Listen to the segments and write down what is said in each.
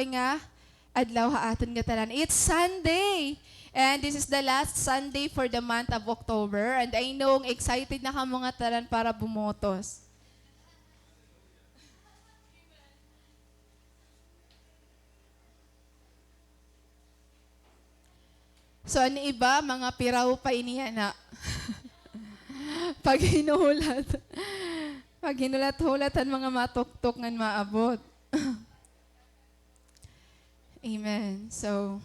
malupay nga adlaw haaton nga tanan. It's Sunday. And this is the last Sunday for the month of October. And I know excited na ka mga tanan para bumotos. So, ano iba, mga piraw pa iniya na. Pag hinuhulat, pag hinulat-hulatan mga matuktok nga maabot. Amen. So,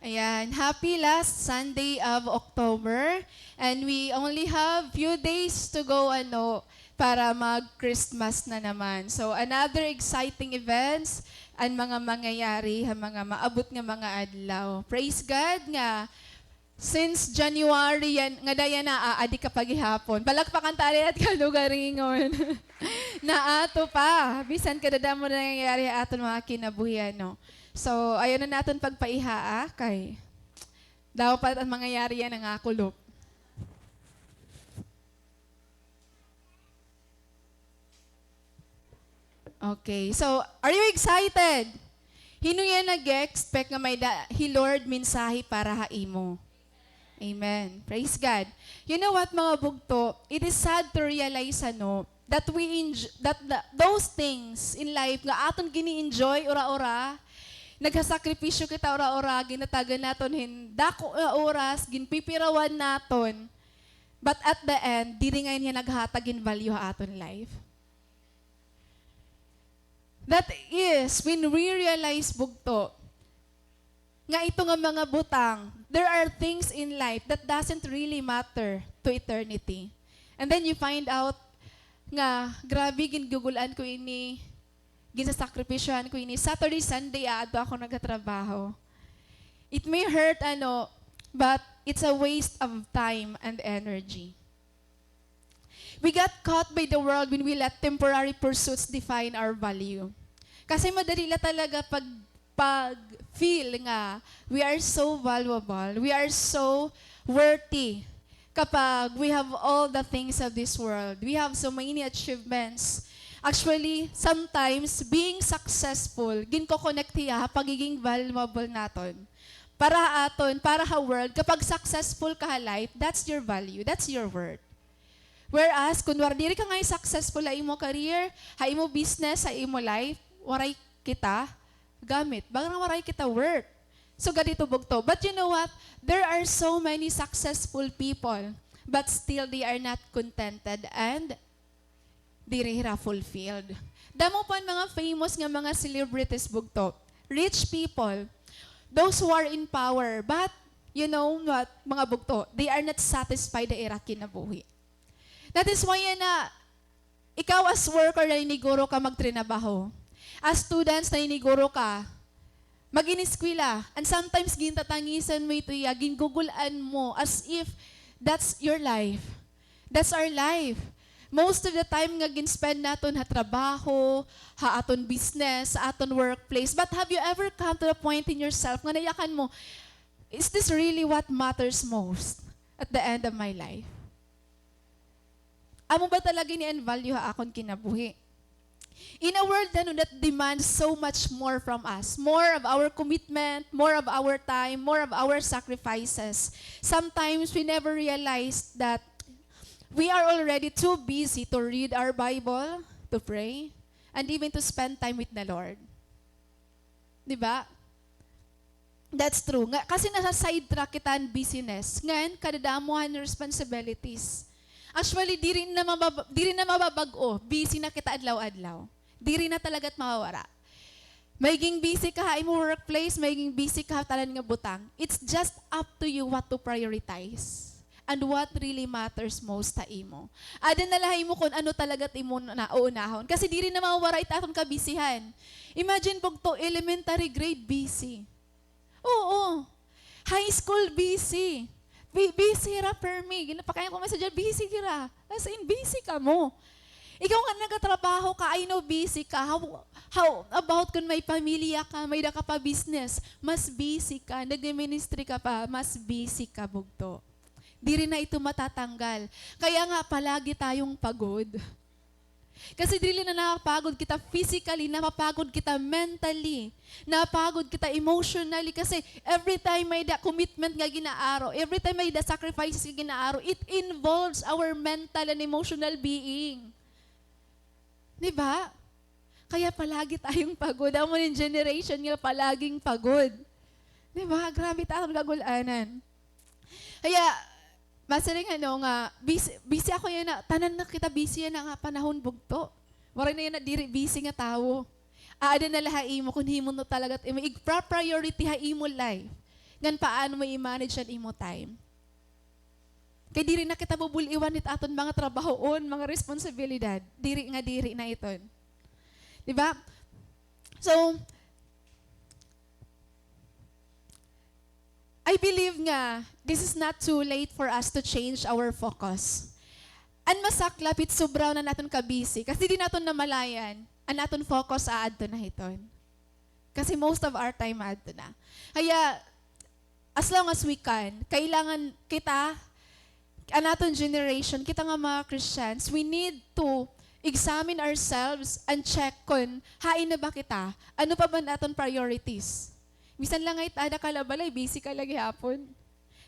ayan, happy last Sunday of October. And we only have few days to go para mag-Christmas na naman. So another exciting events ang mga mangyayari, mga maabot nga mga adlaw. Praise God nga. Since January yan, nga daya na aadi ka paghihapon. Palakpakan tali at kalugaringon. Na ato pa. Bisan kadada mo na nangyayari aton mga kinabuhi, no? So, ayaw na natin pagpaihaa kay dapat ang mangyayari yan ang akulop. Okay, so are you excited? Hino yan nag-expect nga may Lord mensahe para haimo. Amen. Praise God. You know what mga bugto? It is sad to realize that those things in life nga aton gini-enjoy ora-ora, naghasakripisyo kita ora-ora, ginatagan naton dako oras, ginpipirawan naton. But at the end, diri ngayon niya naghatagin value ha aton life. That is, when we realize bugto, nga ito nga mga butang, there are things in life that doesn't really matter to eternity. And then you find out nga, grabe gingugulan ko ini, ginasakripisyohan ko ini. Saturday, Sunday, aado ako nagtatrabaho. It may hurt, but it's a waste of time and energy. We got caught by the world when we let temporary pursuits define our value. Kasi madali la talaga pag-feel nga, we are so valuable, we are so worthy kapag we have all the things of this world. We have so many achievements. Actually, sometimes, being successful, ginko-connect hiya, pagiging valuable naton. Para aton, para ha world, kapag successful ka ha life, that's your value, that's your worth. Whereas, kunwari, diri ka ngayon successful ha imo career, ha imo business, ha imo life, waray kita, gamit. Bagang waray kita worth. So, ganito bugto. But you know what? There are so many successful people, but still they are not contented and dirihira fulfilled. Damo pa mga famous nga mga celebrities bugto. Rich people, those who are in power, but you know what, mga bugto, they are not satisfied na ira kinabuhi. That is why ikaw as worker na iniguro ka magtrinabaho. As students na iniguro ka, mag-iniskwila. And sometimes gintatangisan mo ito gingugulan mo as if that's your life. That's our life. Most of the time nga ginspend naton ha trabaho, ha aton business, ha aton workplace. But have you ever come to the point in yourself nga nayakan mo, is this really what matters most at the end of my life? Amo ba talaga ni-value ha akon kinabuhi? In a world that demands so much more from us, more of our commitment, more of our time, more of our sacrifices, sometimes we never realize that we are already too busy to read our Bible, to pray, and even to spend time with the Lord. Diba? That's true. Kasi nasa sidetrack kita ang business. Ngayon, kadadamuhan ng responsibilities. Actually, di rin na mababago. Busy na kita adlaw-adlaw. Di rin na talaga't mawawara. Maging busy ka ha imo workplace, maging busy ka ha talan nga butang. It's just up to you what to prioritize. And what really matters most sa imo. Adan na lahay mo kung ano talaga't imo na uunahon. Kasi di rin na mawawara itatong kabisihan. Imagine pag to elementary grade busy. Oo. High school busy. Busy ra per me. Ginapakayan ko message, busy kira. As in, busy ka mo. Ikaw nga nagatrabaho ka, I know busy ka. How about kung may pamilya ka, may ka pa business, mas busy ka, nag-ministry ka pa, mas busy ka, bugto. Di rin na ito matatanggal. Kaya nga palagi tayong pagod. Kasi dili na napagod kita physically, napapagod kita mentally, napagod kita emotionally. Kasi every time may da commitment nga ginaaro, every time may da sacrifices nga ginaaro, it involves our mental and emotional being. Diba? Kaya palagi tayong pagod. Amo yung generation nga palaging pagod. Diba? Grabe tayo gagulanan. Kaya, masaring nga, busy ako yan na, tanan na kita busy yan nga panahon bugto. Waray na yan na diri busy nga tao. Aada na lahay mo, kung himo no talaga, i-priority ha imo life. Ngan paano mo i-manage yan imo time. Kaya diri na kita bubuliwan it aton mga trabahoon, mga responsibilidad. Diri na iton. Diba? So, I believe nga, this is not too late for us to change our focus. An masaklap, it sobraw na natin ka-busy. Kasi di natin namalayan, an natin focus aadto na hiton. Kasi most of our time aadto na. Kaya, as long as we can, kailangan kita, an natin generation, kita nga mga Christians, we need to examine ourselves and check kung hain na ba kita, ano pa ba natin priorities. Misan lang ay tada kalabalay, busy ka lagi hapon.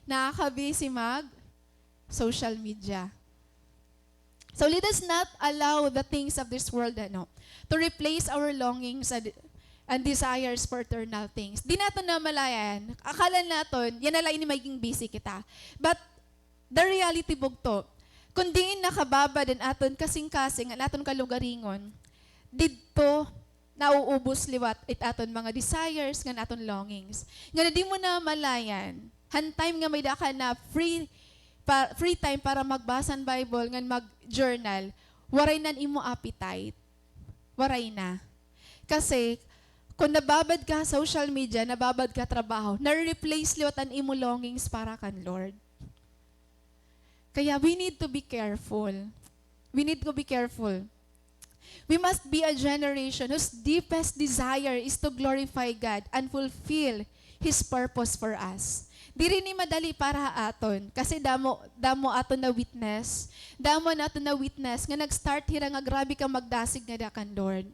Nakaka-busy social media. So let us not allow the things of this world to replace our longings and desires for eternal things. Di natin na malayan. Akala natin, yan na lang ini maging busy kita. But the reality bugto, kung diin nakababa din aton kasing-kasing ang aton kalugaringon, dito nauubos liwat it aton mga desires nga aton longings. Nga di mo na malayan, time nga may daka na free time para magbasan Bible, nga mag-journal, waray nan imo appetite. Waray na. Kasi, kung nababad ka social media, nababad ka trabaho, na-replace liwat ang imo longings para kan Lord. Kaya we need to be careful. We need to be careful. We must be a generation whose deepest desire is to glorify God and fulfill His purpose for us. Di rin ni madali para aton. Kasi damo aton na witness. Damo na aton na witness nga nag-start hira nga grabe ka magdasig nga dakan Lord.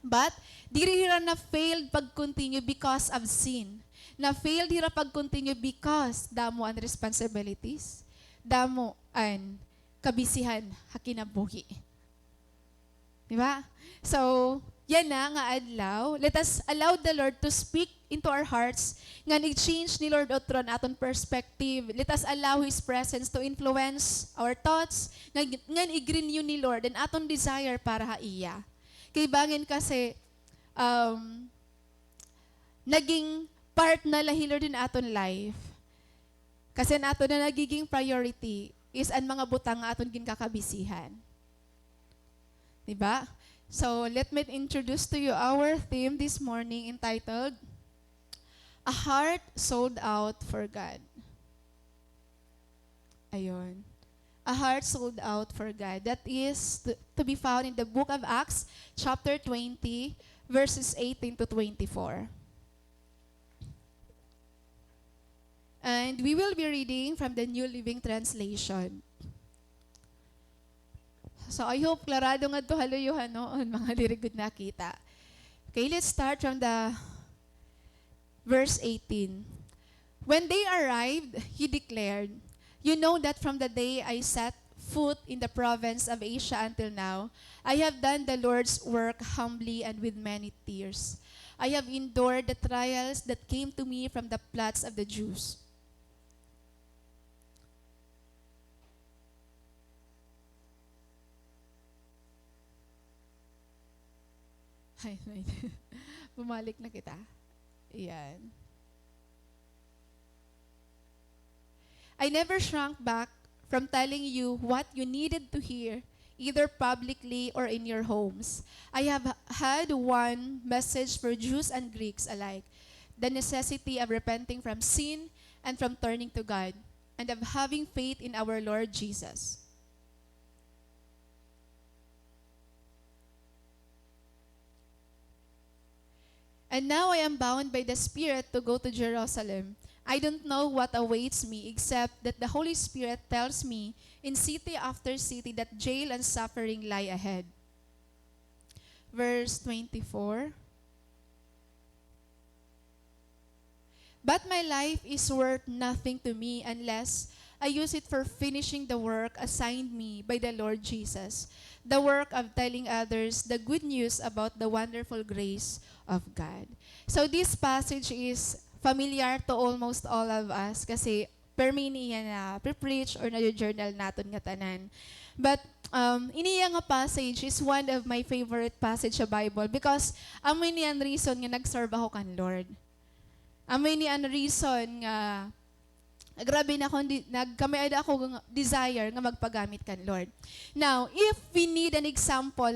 But, di rin hira na failed pag-continue because of sin. Na failed hira pag-continue because damo ang responsibilities. Damo ang kabisihan hakinabuhi. Diba? So, yan na nga adlaw. Let us allow the Lord to speak into our hearts nga nag-change ni Lord Otron aton perspective. Let us allow His presence to influence our thoughts nga i-renew ni Lord and aton desire para iya. Kay bangin kasi naging part na lahi Lord in aton life. Kasi nato na nagiging priority is ang mga butang nga aton ginkakabisihan. Diba? So, let me introduce to you our theme this morning entitled, A Heart Sold Out for God. Ayun. A Heart Sold Out for God. That is to be found in the book of Acts, chapter 20, verses 18 to 24. And we will be reading from the New Living Translation. So I hope klarado nga to haluyuhan mga dirigod nakita. Okay, let's start from the verse 18. When they arrived, he declared, "You know that from the day I set foot in the province of Asia until now, I have done the Lord's work humbly and with many tears. I have endured the trials that came to me from the plots of the Jews. Bumalik na kita. Ayan. I never shrunk back from telling you what you needed to hear, either publicly or in your homes. I have had one message for Jews and Greeks alike, the necessity of repenting from sin and from turning to God, and of having faith in our Lord Jesus. And now I am bound by the Spirit to go to Jerusalem. I don't know what awaits me except that the Holy Spirit tells me in city after city that jail and suffering lie ahead. Verse 24. But my life is worth nothing to me unless I use it for finishing the work assigned me by the Lord Jesus, the work of telling others the good news about the wonderful grace of God. So this passage is familiar to almost all of us kasi per niya na pre-preach or na-journal natin nga tanan. But iniya nga passage is one of my favorite passage sa Bible because amoy niyan reason nga nag-serve ako kan Lord. Amoy niyan reason nga grabe na kamay ako desire nga magpagamit kan Lord. Now, if we need an example,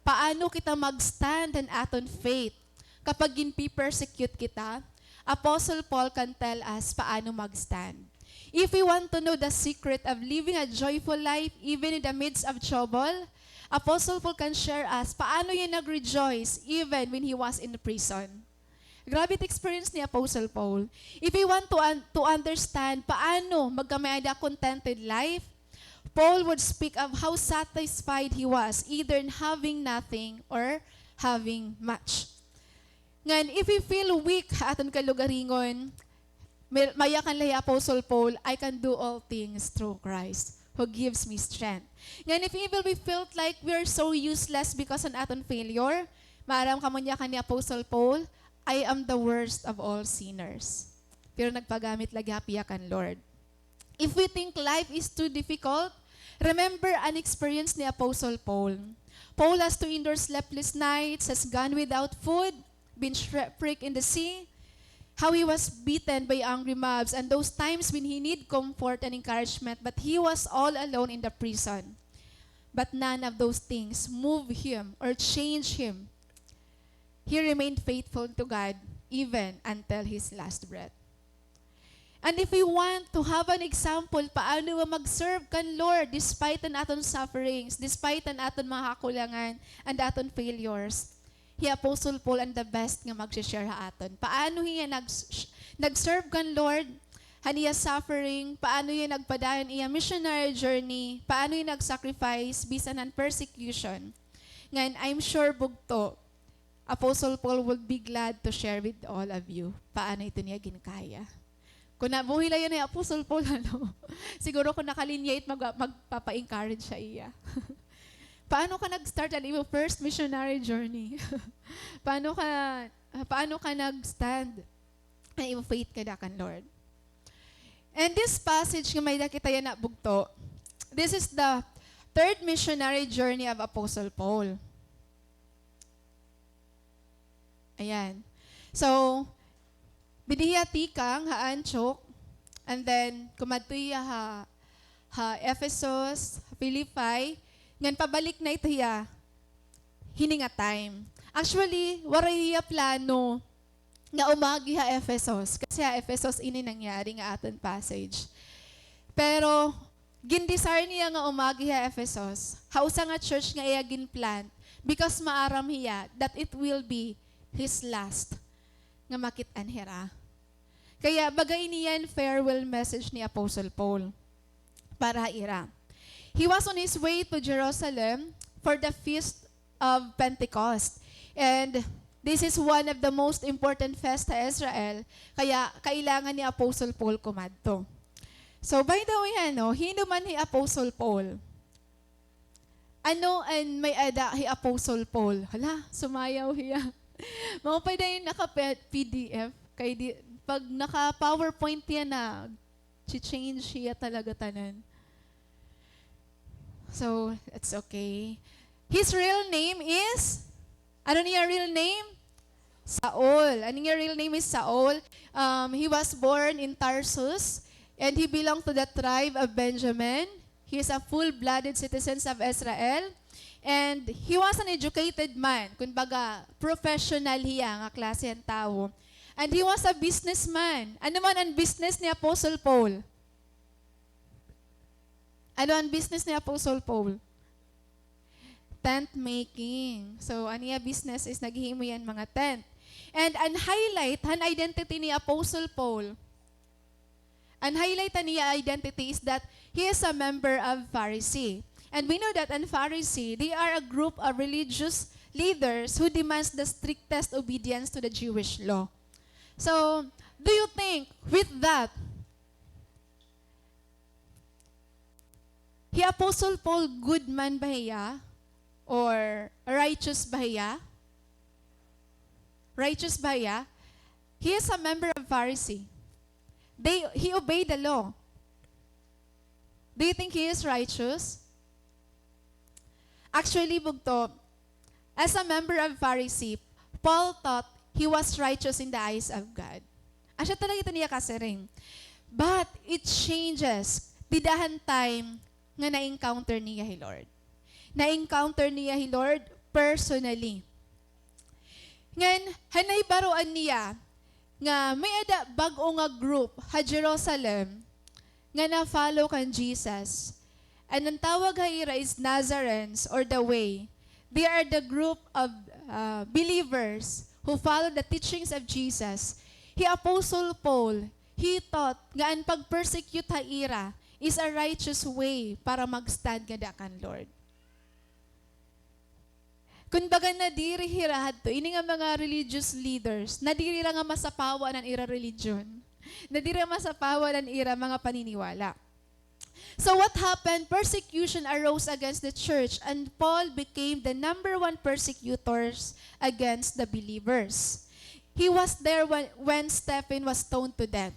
paano kita mag-stand an aton faith kapag ginpi-persecute kita, Apostle Paul can tell us paano mag-stand. If we want to know the secret of living a joyful life even in the midst of trouble, Apostle Paul can share us paano niya nag-rejoice even when he was in prison. Grabe experience ni Apostle Paul. If we want to understand paano magkamayada contented life, Paul would speak of how satisfied he was either in having nothing or having much. Ngan, if we feel weak aton kalugaringon, mayakan lahi Apostle Paul, I can do all things through Christ who gives me strength. Ngan, if even we felt like we are so useless because of aton failure, maaram kamunyakan ni Apostle Paul, I am the worst of all sinners. Pero nagpagamit lagi hapiyakan Lord. If we think life is too difficult, remember an experience ni Apostle Paul. Paul has to endure sleepless nights, has gone without food, been shipwrecked in the sea, how he was beaten by angry mobs, and those times when he need comfort and encouragement, but he was all alone in the prison. But none of those things move him or change him. He remained faithful to God even until his last breath. And if we want to have an example, paano ba mag-serve kan Lord despite an aton sufferings, despite an aton mga kakulangan, and aton failures, He Apostle Paul and the best nga mag-share ha aton. Paano niya nag-serve kan Lord, haniya suffering, paano niya nagpadayon iya missionary journey, paano niya nag-sacrifice bisan ang persecution. Ngayon, I'm sure bugto, Apostle Paul would be glad to share with all of you paano ito niya ginkaya. Kung nabuhi lang yun ni Apostle Paul, siguro kung nakalinyate, magpapa-encourage siya iya. Paano ka nag-start ang iyong first missionary journey? paano ka nag-stand ang iyong faith kada kan Lord? And this passage nga may nakita yan na bugto, this is the third missionary journey of Apostle Paul. Ayan. So, bidiya tikang ha Antioch, and then kumadtuya ha Ephesus, Philippi, ngan pabalik na ito ya, hininga time. Actually, waray plano nga umagi ha Ephesus, kasi ha Ephesus ini nangyari nga aton passage. Pero, gindesire niya nga umagi ha Ephesus, hausa nga church nga iya ginplant, because maaram hiya that it will be his last nga makit-an hera. Kaya bagay niyan farewell message ni Apostle Paul para ira. He was on his way to Jerusalem for the feast of Pentecost. And this is one of the most important fest sa Israel. Kaya kailangan ni Apostle Paul kumadto. So by the way, hinuman ni Apostle Paul. Ano ang may ada hi Apostle Paul? Hala, sumayaw hiya. Mga pa na yung naka-PDF, pag naka-PowerPoint yan na, change siya talaga tanan. So, it's okay. His real name is, ano niya real name? Saul. Ano niya real name is Saul. He was born in Tarsus, and he belonged to the tribe of Benjamin. He is a full-blooded citizen of Israel. And he was an educated man, kumbaga professional hiya nga klase ang tao. And he was a businessman. Ano man ang business ni Apostle Paul? Ano ang business ni Apostle Paul? Tent making. So, aniya business is naghihimo yan mga tent. And ang highlight, ang identity ni Apostle Paul, ang highlight niya identity is that he is a member of Pharisee. And we know that in Pharisee, they are a group of religious leaders who demands the strictest obedience to the Jewish law. So, do you think with that, he Apostle Paul good man ba hiya? Or righteous ba hiya? Righteous ba hiya? He is a member of Pharisee. He obeyed the law. Do you think he is righteous? Actually, bugto, as a member of Pharisee, Paul thought he was righteous in the eyes of God. Asya talaga ito niya kasiring. But it changes. Didahan time nga na-encounter niya hi Lord. Na-encounter niya hi Lord personally. Ngayon, hanay baroan niya nga may ada bag-o nga group ha Jerusalem nga na-follow kan Jesus. And ang tawag ha is Nazarenes or the Way. They are the group of believers who follow the teachings of Jesus. He Apostle Paul, he thought nga ang pag-persecute ha ira is a righteous way para mag-stand nga dakan Lord. Kung baga nadiri hirahad to, ini nga mga religious leaders, nadiri ra nga masapawa ng ira religion. Nadiri ra masapawa ng ira mga paniniwala. So what happened? Persecution arose against the church and Paul became the number one persecutors against the believers. He was there when Stephen was stoned to death.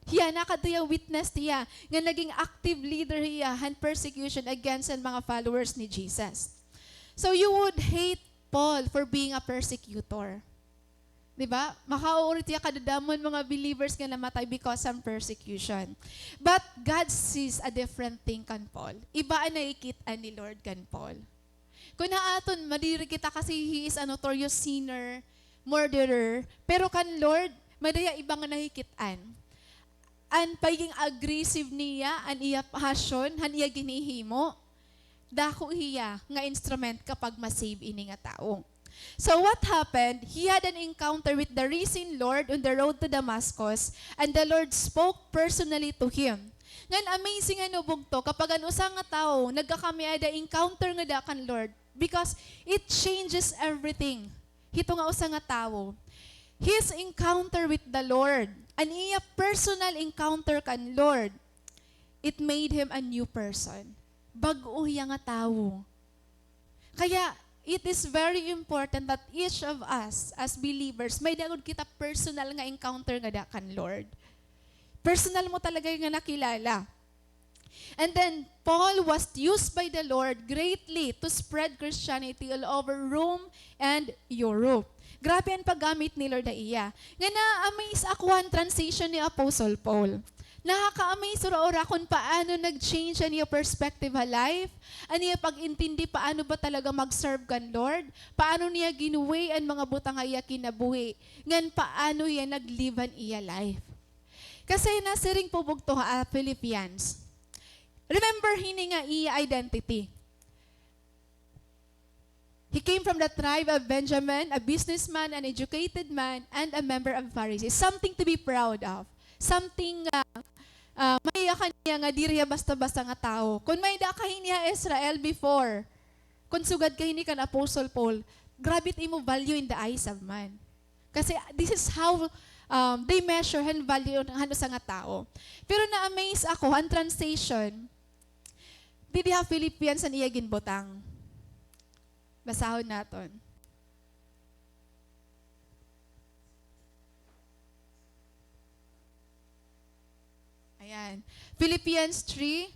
Hiya, nakadaya witness niya nga naging active leader hiya han persecution against ang mga followers ni Jesus. So you would hate Paul for being a persecutor. Diba? Makauulit niya kadadamon mga believers nga namatay because of persecution. But God sees a different thing kan Paul. Iba ang naikitaan ni Lord kan Paul. Kung naaton, madiri kita kasi he is a notorious sinner, murderer, pero kan Lord, madaya ibang nahikitaan. Ang pagiging aggressive niya, ang iya passion, ang iya ginihimo, dako hiya nga instrument kapag masave ini nga tao. So what happened? He had an encounter with the risen Lord on the road to Damascus, and the Lord spoke personally to him. Ngan amazing ano bugto, kapag ano sa nga tao, nagkakamiada encounter nga da kan Lord, because it changes everything. Hito nga usa nga tao. His encounter with the Lord, an iya personal encounter kan Lord, it made him a new person. Bag-o hiya nga tao. Kaya, it is very important that each of us, as believers, may dagod kita personal nga encounter nga da kan Lord. Personal mo talaga nga nakilala. And then, Paul was used by the Lord greatly to spread Christianity all over Rome and Europe. Grabe ang paggamit ni Lord na iya. Nga na-amaze ako ang transition ni Apostle Paul. Nakaka-amaze ora kung paano nag-change ang iya perspective ha life, ang iya pag-intindi paano ba talaga mag-serve kan Lord, paano niya ginuwi ang mga butang iya kinabuhi, ngan paano iya nag-live ang iya life. Kasi nasiring pubog to ha Philippians. Remember hini nga iya identity. He came from the tribe of Benjamin, a businessman, an educated man, and a member of Pharisees. Something to be proud of. Something may kanya nga diriya basta-basta nga tao. Kung may da kahin niya Israel before, kung sugad kahin ni kan Apostle Paul, grabe imo value in the eyes of man. Kasi this is how they measure and value ano sa nga tao. Pero na-amaze ako, ang translation, di diha Philippians ang iya ginbutang. Basahon naton. Ayan. Philippians 3,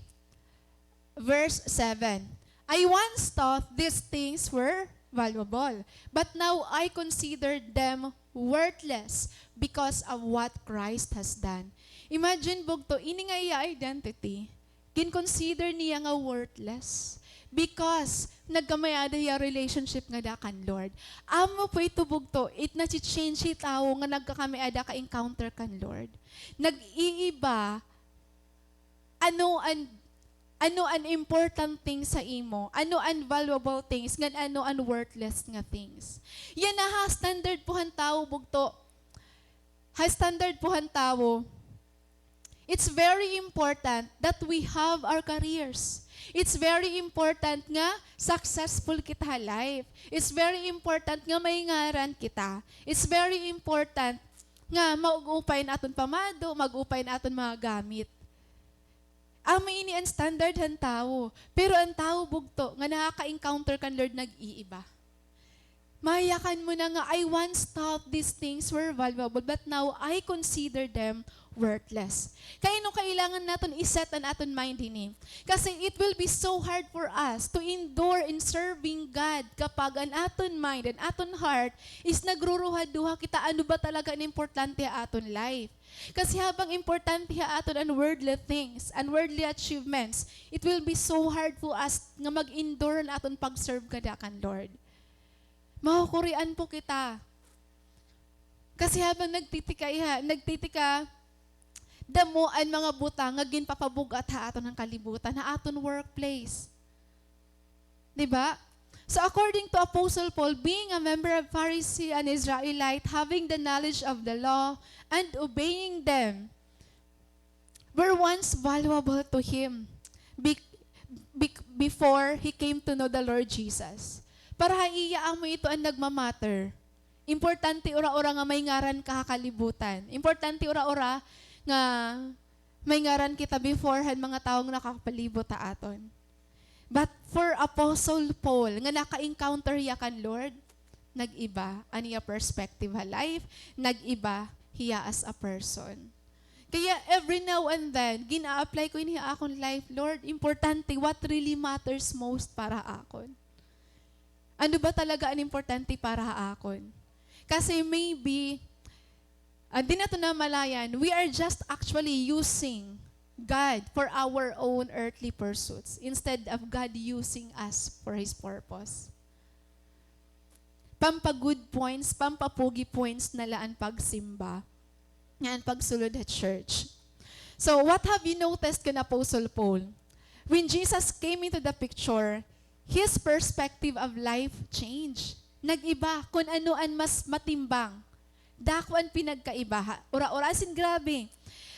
verse 7. I once thought these things were valuable, but now I consider them worthless because of what Christ has done. Imagine bugto, ini nga iya identity, kin-consider niya nga worthless. Because nagkamayada yung relationship nga da kan Lord. Amo po itubog to, it na-change si tao nga nagkakamayada ka-encounter kan Lord. Nag-iiba, ano ang ano an important things sa imo, ano an valuable things, ngan ano an worthless nga things. Yan na ha, standard po han tao, bugto. Ha, standard po han tao. It's very important that we have our careers. It's very important nga successful kita life. It's very important nga may ngaran kita. It's very important nga mag-upay na aton pamado, mag-upay na aton mga gamit. May ini ang standard han tao. Pero ang tao bugto, nga nakaka-encounter kan Lord nag-iiba. Mayakan mo na nga, I once thought these things were valuable, but now I consider them worthless. Kaya nung kailangan natin iset ang aton mind ini. Kasi it will be so hard for us to endure in serving God kapag ang aton mind and aton heart is nagruruha-duha kita ano ba talaga ang importante aton life. Kasi habang importante aton ang worldly things, and worldly achievements, it will be so hard for us nga mag-endure na aton pag-serve kada kan Lord. Makukurian po kita. Kasi habang nagtitika, damo ang mga butang nga ginpapabugat ha aton ng kalibutan, ha aton workplace. Diba? So according to Apostle Paul, being a member of Pharisee and Israelite, having the knowledge of the law and obeying them, were once valuable to him before he came to know the Lord Jesus. Para haiyaan mo ito ang nagmamatter. Importante ura-ura nga may ngaran kakalibutan. Importante ura-ura nga may ngaran kita beforehand mga taong nakapalibot ta aton. But for Apostle Paul, nga naka-encounter ya kan Lord, nag-iba aniya perspective ha life, nag-iba hiya as a person. Kaya every now and then, gina-apply ko ini akong life, Lord, importante, what really matters most para akon. Ano ba talaga ang importante para akon? Kasi maybe, di na ito na malayan, we are just actually using God for our own earthly pursuits instead of God using us for His purpose. Pampa-good points, pampapugi points na laan pagsimba. Yan, pagsulod at church. So, what have you noticed kan Apostle Paul? When Jesus came into the picture, his perspective of life changed. Nag-iba kung ano ang mas matimbang. Dako ang pinagkaiba. Ura-urasin grabe.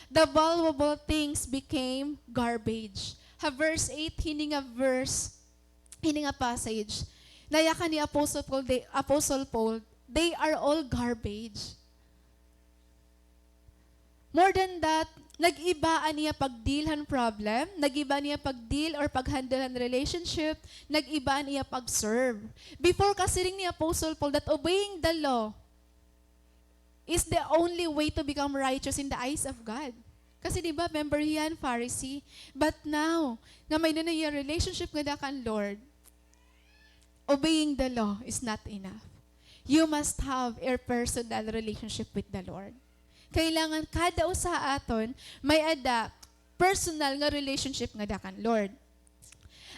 The valuable things became garbage. Ha verse 8, hining a passage. Nayakan ni Apostle Paul, they are all garbage. More than that, nag-ibaan niya pag-dealhan problem, nag-iba niya pag-deal or pag-handlehan relationship, nag-iba niya pag-serve. Before kasi rin ni Apostle Paul that obeying the law is the only way to become righteous in the eyes of God. Kasi di ba, member yan, Pharisee. But now, nga may nanay relationship nga kan Lord, obeying the law is not enough. You must have a personal relationship with the Lord. Kailangan kada usa aton may adapt personal nga relationship nga kan Lord.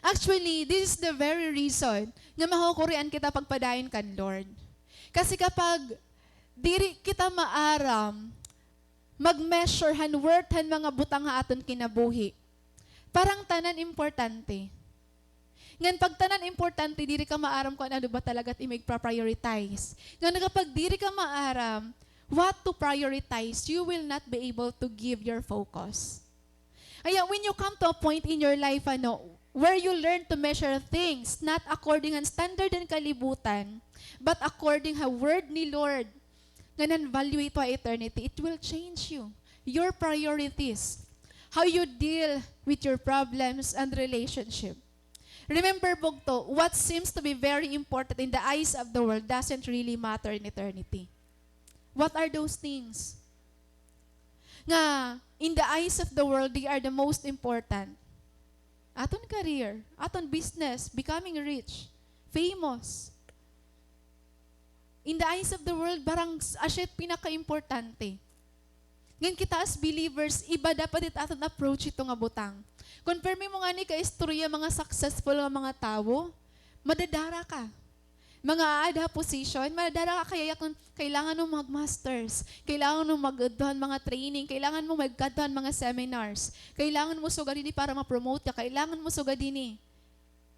Actually, this is the very reason nga mahukurian kita pagpadayon kan Lord. Kasi kapag diri kita maaram mag-measure han worth han mga butang nga aton kinabuhi. Parang tanan importante. Ngan pag tanan importante, diri ka maaram kung ano ba talaga at i-prioritize. Ngan kapag diri ka maaram, what to prioritize, you will not be able to give your focus. Kaya when you come to a point in your life, where you learn to measure things, not according ang standard and kalibutan, but according ha word ni Lord, nga nan-value ito eternity, it will change you. Your priorities, how you deal with your problems and relationship. Remember, Bugto, what seems to be very important in the eyes of the world doesn't really matter in eternity. What are those things? Nga, in the eyes of the world, they are the most important. Aton career, aton business, becoming rich, famous. In the eyes of the world, barang asyet pinaka-importante. Ngayon kita as believers, iba dapat aton approach ito nga butang. Confirm mo nga ni ka-istorya mga successful nga mga tao, madadara ka. mga ada position, madara ka kaya kung kailangan mo mag-masters, kailangan mo mag-adhan mga training, kailangan mo mag-adhan mga seminars, kailangan mo sugad ini para ma-promote ka, kailangan mo sugad ini.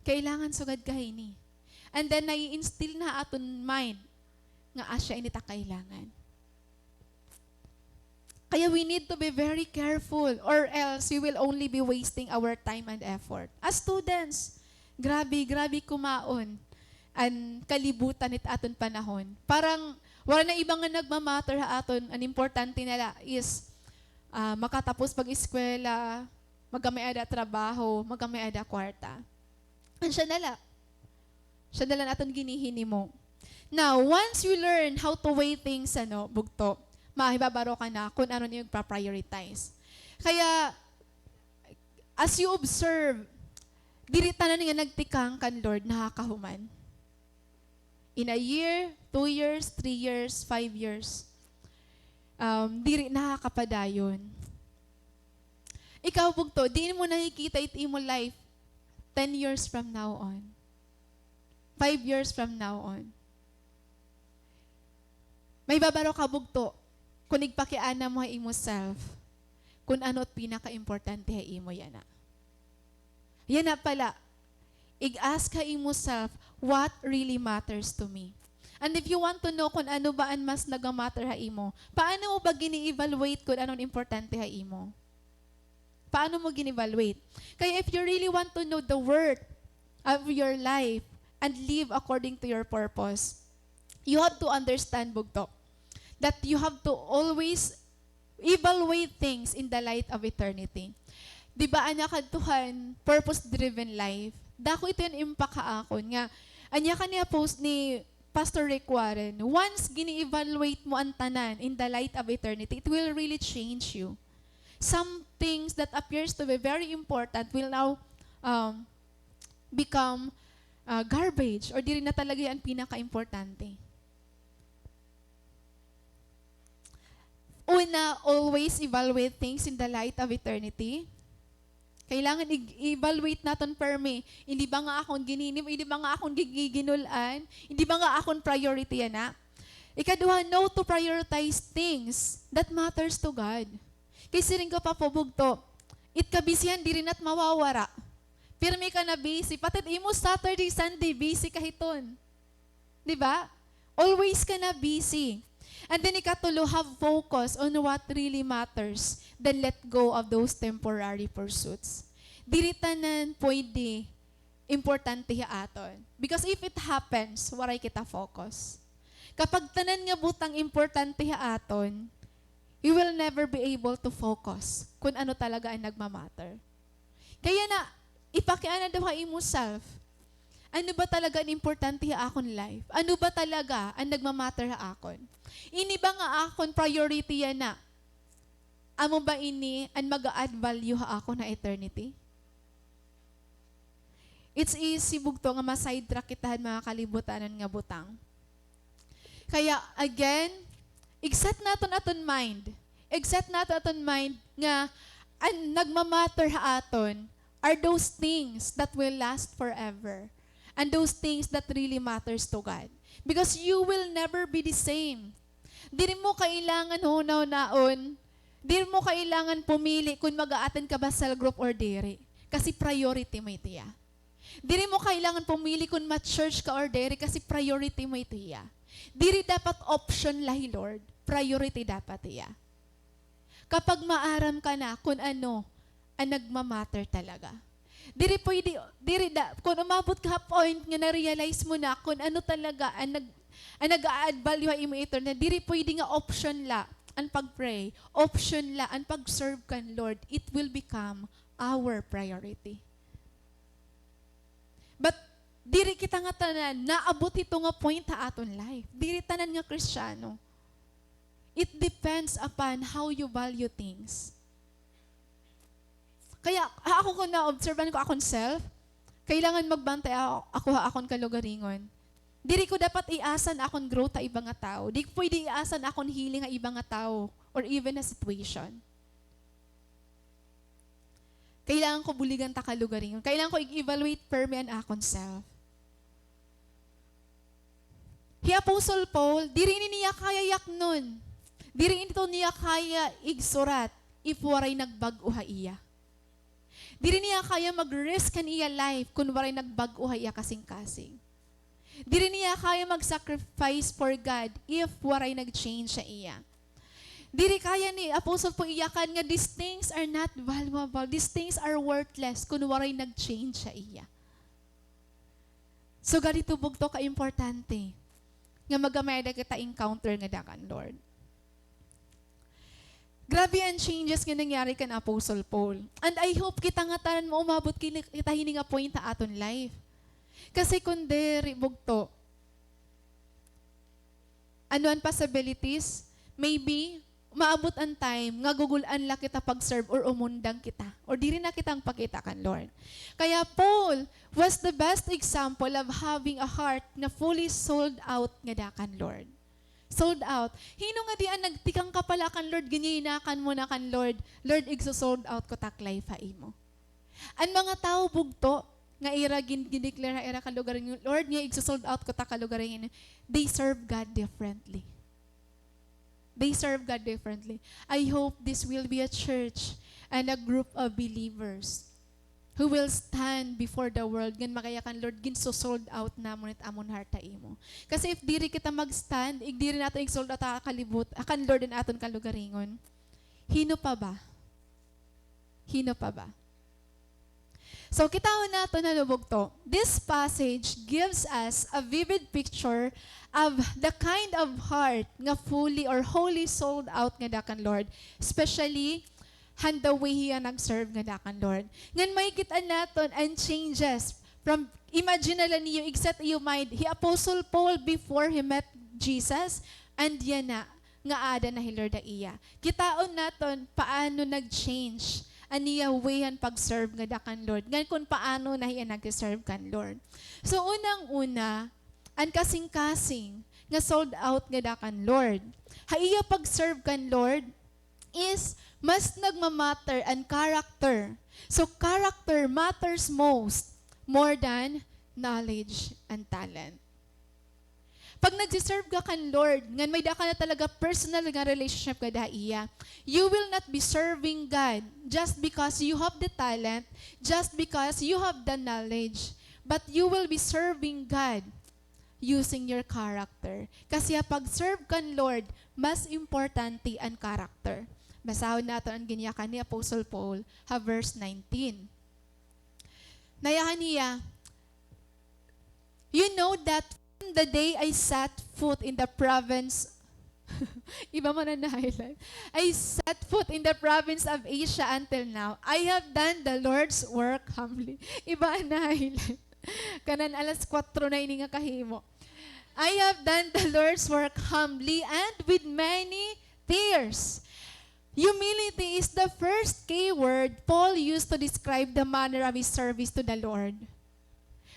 Kailangan sugad ka ini. And then, nai-instill na aton mind nga asya ini ta kailangan. Kaya we need to be very careful or else we will only be wasting our time and effort. As students, grabe kumaon ang kalibutan it aton panahon. Parang wala na ibang nga nagmamatter ha aton. Ang importante nila is makatapos pag-eskwela, magamay ada trabaho, magamay ada kwarta. Siya nala aton ginihini mo. Now, once you learn how to weigh things, bugto, mahibabaro ka na kung ano niyo prioritize. Kaya, as you observe, diri tanan nga nagtikang kan Lord, nakakahuman. In a year, 2 years, 3 years, 5 years, diri nakakapadayon. Ikaw, bugto, di mo nakikita iti mo life 10 years from now on. 5 years from now on. May babaro ka, bugto, kung igpakiana mo imo self, kung ano't pinaka-importante imo yan na. Yan na pala, i-ask ka imo self, what really matters to me? And if you want to know kung ano ba ang mas nagamatter ha imo, paano mo ba gini-evaluate kung anong importante ha imo? Paano mo gini-evaluate? Kaya if you really want to know the worth of your life and live according to your purpose, you have to understand, bugtok, that you have to always evaluate things in the light of eternity. Di ba, anya kadtuhan, purpose-driven life? Dako ito yung impact haakon nga. Anya ka niya post ni Pastor Rick Warren, once gini-evaluate mo ang tanan in the light of eternity, it will really change you. Some things that appears to be very important will now become garbage or di rin na talaga yan pinaka-importante. Una, always evaluate things in the light of eternity. Kailangan i-evaluate natin perme. Hindi ba nga akong gininim? Hindi ba nga akong giginulan? Hindi ba nga akong priority yan na? Ikaduha, know to prioritize things that matters to God. Kasi rin ka pa po bugto, itkabisihan di rin at mawawara. Pirmi ka na busy. Patit imo Saturday, Sunday, busy kahiton. Di ba? Always ka na busy. And then ikatulo, have focus on what really matters, then let go of those temporary pursuits. Dili tanan pwede importante ya aton. Because if it happens, waray kita focus. Kapag tanan nga butang importante ya aton, you will never be able to focus kung ano talaga ang nagmamatter. Kaya na, ipakiana daw ha imo self. Ano ba talaga ang importante ha akon life? Ano ba talaga ang nagmamatter ha akon? Ini ba nga akon priority yan na? Amo ba ini ang mag-add value ha ako na eternity? It's easy bugto nga ma-sidetrack kitahan mga kalibutanan nga butang. Kaya again, exet naton aton mind. Exet naton aton mind nga ang nagmamatter ha aton are those things that will last forever. And those things that really matters to God. Because you will never be the same. Di mo kailangan hunaw-naon. Di mo kailangan pumili kung mag-a-attend ka ba sa group or diri. Kasi priority mo ito ya. Di mo kailangan pumili kung ma-church ka or diri kasi priority mo ito ya. Diri dapat option lahi Lord. Priority dapat iya. Kapag maaram ka na kung ano ang nagmamatter talaga. Kung umabot ka point nga na-realize mo na kung ano talaga ang nag-a-add value ha imo ito, na diri pwede nga option la ang pag-pray, option la ang pag-serve kan Lord, it will become our priority. But diri kita nga tanan, naabot ito nga point ha aton life. Diri tanan nga Kristiyano. It depends upon how you value things. Kaya ako kung na-observan ko akong self, kailangan magbantay ako akong kalugaringon. Diri ko dapat iasan akong growth sa ibang nga tao. Di ko pwede iasan akong healing sa ibang nga tao or even a situation. Kailangan ko buligan ta kalugaringon. Kailangan ko i-evaluate perme ang akong self. Hi Apostle Paul, di rin niya kaya yaknon. Di rin ito niya kaya igsurat if waray nagbag-uha iya. Di rin niya kaya mag-risk kan iya life kung waray nagbag-uha iya kasing-kasing. Di rin niya kaya mag-sacrifice for God if waray nag-change siya iya. Di rin kaya ni Apostle po iyakan nga these things are not valuable, these things are worthless kung waray nag-change siya iya. So ganito bugto ka-importante nga magamay na kita encounter nga dakan Lord. Grabe ang changes nga nangyari kan Apostle Paul. And I hope kita nga tanan mo umabot kita hini nga point ta aton life. Kasi kung deri bugto, ano ang possibilities? Maybe, maabot ang time nga gugulan la kita pag-serve or umundang kita. Or di rin na kitang pakita kan Lord. Kaya Paul was the best example of having a heart na fully sold out nga dakan Lord. Sold out. Hino nga di ang nagtikang ka pala kan Lord, ganyinakan mo na kan Lord. Lord, igso-sold out ko taklay fa imo. Ang mga tao bugto, nga ira gindeklara ira kalugaran yung Lord, nga igso-sold out ko ta kalugaran they serve God differently. They serve God differently. I hope this will be a church and a group of believers who will stand before the world gan makayakan Lord gin so sold out namon it amon harta imo. Kasi if diri kita mag-stand, diri nato sold out kalibot akan Lord and aton kalugaringon. Hino pa ba? Hino pa ba? So kitahon nato na lubog to. This passage gives us a vivid picture of the kind of heart nga fully or wholly sold out nga dakan Lord, especially and the way hiya nag-serve nga dakan Lord. Ngan may kita naton and changes from imagine na niyo except you mind he Apostle Paul before he met Jesus and yan na nga ada na hilor da iya. Kitaon naton paano nag-change aniya wayan pag-serve nga dakan Lord. Ngan kung paano na hiya nag-serve kan Lord. So unang-una ang kasing-kasing nga sold out nga dakan Lord. Haiya pag-serve kan Lord is mas nagmamatter ang character. So character matters more than knowledge and talent. Pag nagsiserve ka kan Lord, ngan may da ka na talaga personal nga relationship ka da iya, you will not be serving God just because you have the talent, just because you have the knowledge, but you will be serving God using your character. Kasi pag serve kan Lord, mas importante ang character. Basahon nato ang ginyakan ni Apostle Paul, verse 19. Nayahan niya, you know that from the day I set foot in the province, iba mo na na-highlight, I set foot in the province of Asia until now, I have done the Lord's work humbly. Iba na highlight. Kanan alas 4 na ini nga kahimo. I have done the Lord's work humbly and with many tears. Humility is the first keyword Paul used to describe the manner of his service to the Lord.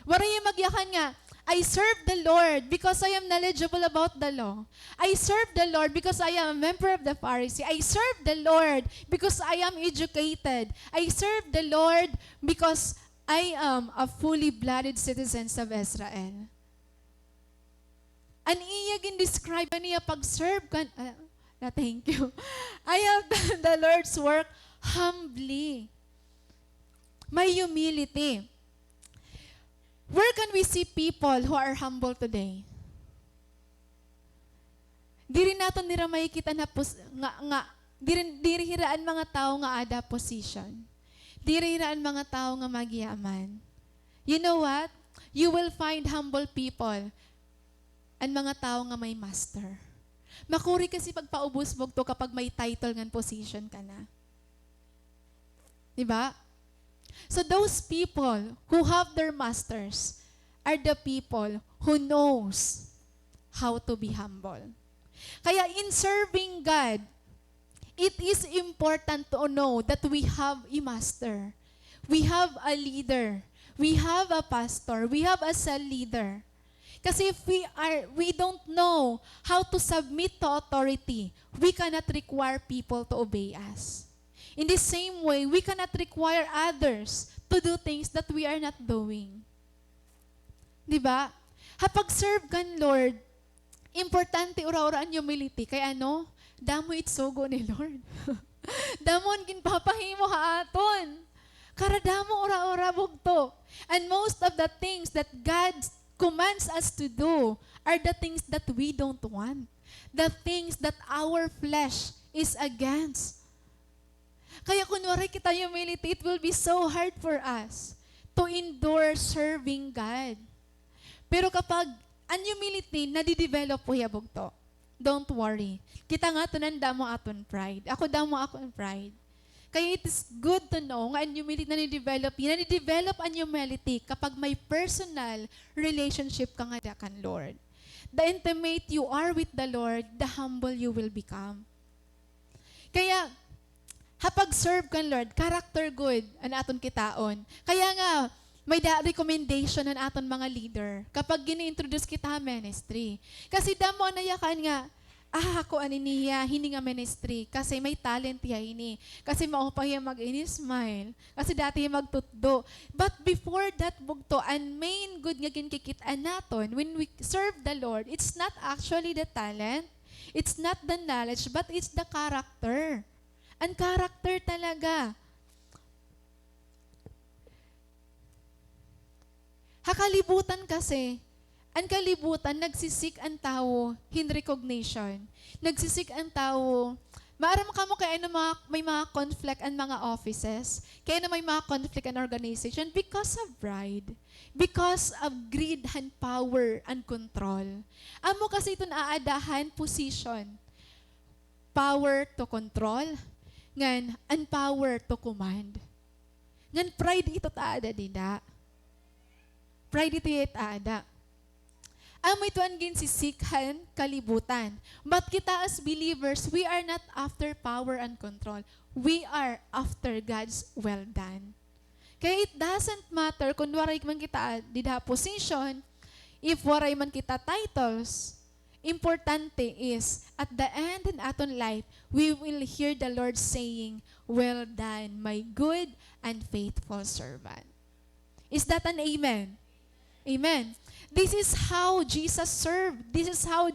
Waray magyakan nga, I serve the Lord because I am knowledgeable about the law. I serve the Lord because I am a member of the Pharisee. I serve the Lord because I am educated. I serve the Lord because I am a fully blooded citizen of Israel. An iya gin-describe niya pag-serve kan, thank you. I have done the Lord's work humbly. May humility. Where can we see people who are humble today? Diri naton nira makikita na diri hiraan mga tao nga ada position. Diri hiraan mga tao nga magiyaman. You know what? You will find humble people ang mga tao nga may master. Makuri kasi pagpaubos mo to kapag may title ngan position ka na. Diba? So those people who have their masters are the people who knows how to be humble. Kaya in serving God, it is important to know that we have a master. We have a leader. We have a pastor. We have a cell leader. Kasi if we don't know how to submit to authority, we cannot require people to obey us. In the same way, we cannot require others to do things that we are not doing. Diba? Hapag serve kan Lord, Importante ura-ura ang humility. Kaya ano? Damo itsugo ni Lord. Damon ginpapahimo ha aton. Karadamo ura-ura bugto. And most of the things that God commands us to do are the things that we don't want. The things that our flesh is against. Kaya kunwari kita humility, it will be so hard for us to endure serving God. Pero kapag ang humility, nadidevelop po yabog to. Don't worry. Kita nga tunanda mo aton pride. Ako daw mo akong pride. Kaya it is good to know nga ang humility na ni-develop. Na-develop ang humility kapag may personal relationship ka nga kan Lord. The intimate you are with the Lord, the humble you will become. Kaya, hapag serve kan Lord, character good ang aton kitaon. Kaya nga, may recommendation ang aton mga leader kapag gini-introduce kita ministry. Kasi damo na yakan nga, ako aniniya, hindi nga ministry. Kasi may talent ya ini. Kasi maupang ya mag-ini-smile. Kasi dati ya magtutdo. But before that bugto, ang main good nga ginkikitaan naton, when we serve the Lord, it's not actually the talent, it's not the knowledge, but it's the character. Ang character talaga. Hakalibutan kasi, ang kalibutan, nagsisik ang tao, in recognition. Nagsisik ang tao, maaram ka mo kaya may mga conflict ang mga offices, kaya na may mga conflict ang organization because of pride, because of greed and power and control. Amo kasi ito naaadahan position, power to control, ngan and power to command. Ngan pride ito taada dida. Pride ito taada. Amoy ito ang ginsisikhan, kalibutan. But kita as believers, we are not after power and control. We are after God's well done. Kaya it doesn't matter kung waray man kita dida position, if waray man kita titles, importante is, at the end in aton life, we will hear the Lord saying, "Well done, my good and faithful servant." Is that an amen? Amen. This is how Jesus served. This is how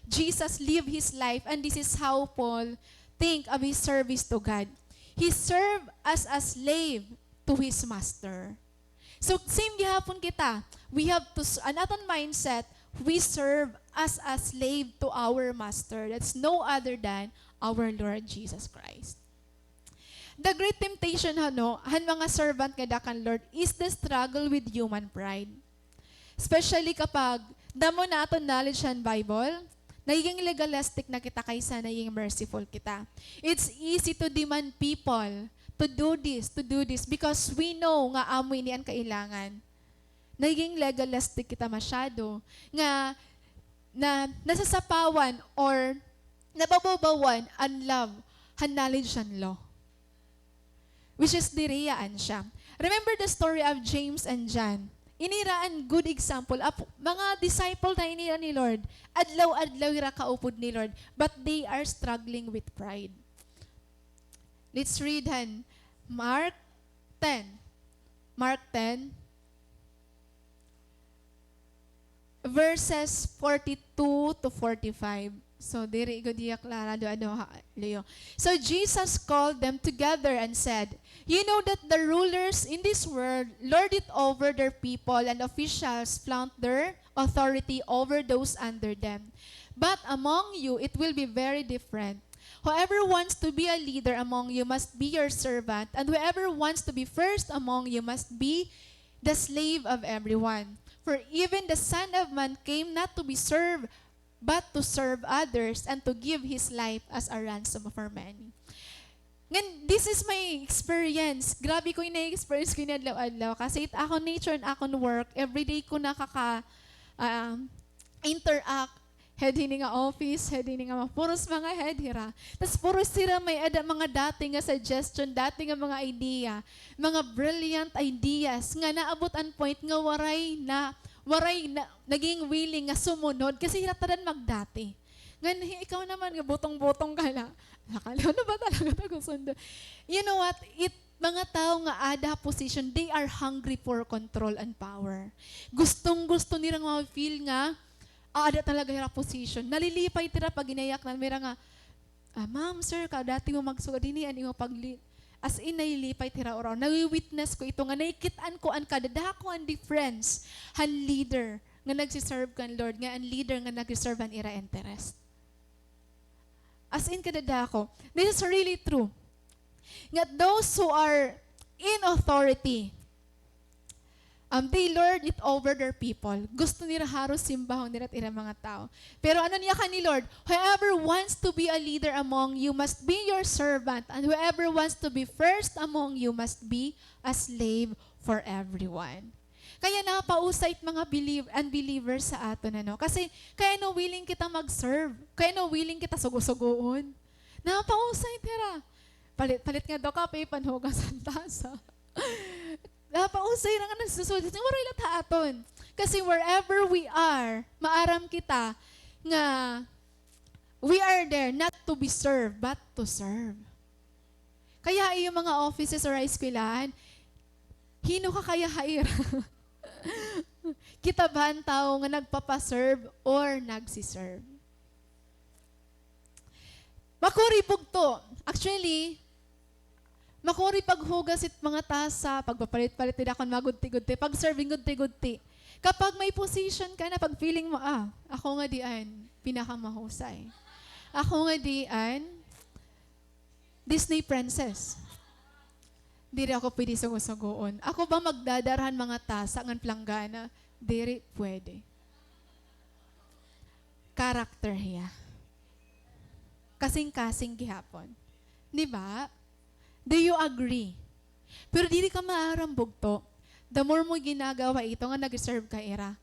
Jesus lived his life. And this is how Paul think of his service to God. He served as a slave to his master. So, same gihapon kita. We have to, an aton mindset, we serve as a slave to our master. That's no other than our Lord Jesus Christ. The great temptation, han mga servant nga dakan Lord, is the struggle with human pride. Especially kapag damo na aton knowledge and Bible, nagiging legalistic na kita kaysa naging merciful kita. It's easy to demand people to do this because we know nga amoy ni ang kailangan. Nagiging legalistic kita masyado nga na nasasapawan or nabababawan ang love, ang knowledge and law. Which is diriyaan siya. Remember the story of James and John. Iniraan good example. Mga disciple na inira ni Lord. Adlaw-adlaw ira kaupod ni Lord. But they are struggling with pride. Let's read han. Mark 10. Mark 10. Verses 42 to 45. So, diri ko diya klara do Leo. So, Jesus called them together and said, "You know that the rulers in this world lord it over their people, and officials flaunt their authority over those under them. But among you, it will be very different. Whoever wants to be a leader among you must be your servant, and whoever wants to be first among you must be the slave of everyone. For even the Son of Man came not to be served, but to serve others and to give his life as a ransom for many." Ngan, this is my experience. Grabe ko yung na-experience ko yung adlaw-adlaw. Kasi ako nature and ako work, everyday ko interact. Head hini nga office, head hini nga puros mga head hira. Tapos puros sila may mga dating nga suggestion, dating nga mga idea, mga brilliant ideas nga naabot an point nga waray na naging willing nga sumunod kasi hirataran magdati. Ngan, ikaw naman nga butong-butong ka na. Nakalaw na ba talaga ito sundo? You know what? Mga tao nga ada position, they are hungry for control and power. Gustong-gusto nilang ma-feel nga ada talaga yung position. Nalilipay tira pag ginayak na, mira nga, ma'am, sir, dati mo magsugod din ani mo as in, nalilipay tira oraw. Nawi-witness ko ito nga, naikitaan ko ang kadadako ang difference, han leader, nga nagsiserve kan Lord, nga ang leader nga nagsiserve ang ira interest. As in, kadadako. This is really true. Nga those who are in authority, they lord it over their people. Gusto nila haros simbahon nila at ira mga tao. Pero ano niya ka ni Lord? Whoever wants to be a leader among you must be your servant. And whoever wants to be first among you must be a slave for everyone. Kaya napausay mga unbelievers sa aton. Kasi kaya no willing kita mag-serve. Kaya no willing kita sugo-sugoon. Napausay tira. Palit nga daw kape, panhugas ang tasa. Napausay na nga nagsusulit. Waray lang aton. Kasi wherever we are, maaram kita nga we are there not to be served, but to serve. Kaya yung mga offices or eskwelahan, hino ka kaya hair? Kita ba ang tao nga nagpapaserve or nagsiserve? Makuripog to. Actually, makuri paghugas it mga tasa, pagpapalit-palit din akong magudti-gudti, pag-serving gudti-gudti. Kapag may position ka na, pag feeling mo, ako nga diyan, pinakamahusay. Ako nga diyan, Disney princess. Diri ako pwede sugo-sugoon. Ako ba magdadarhan mga tasa ng planggana? Diri pwede. Character hiya. Kasing-kasing gihapon. Di ba? Do you agree? Pero dili ka maarambog to. The more mo ginagawa ito nga nag-serve ka ira,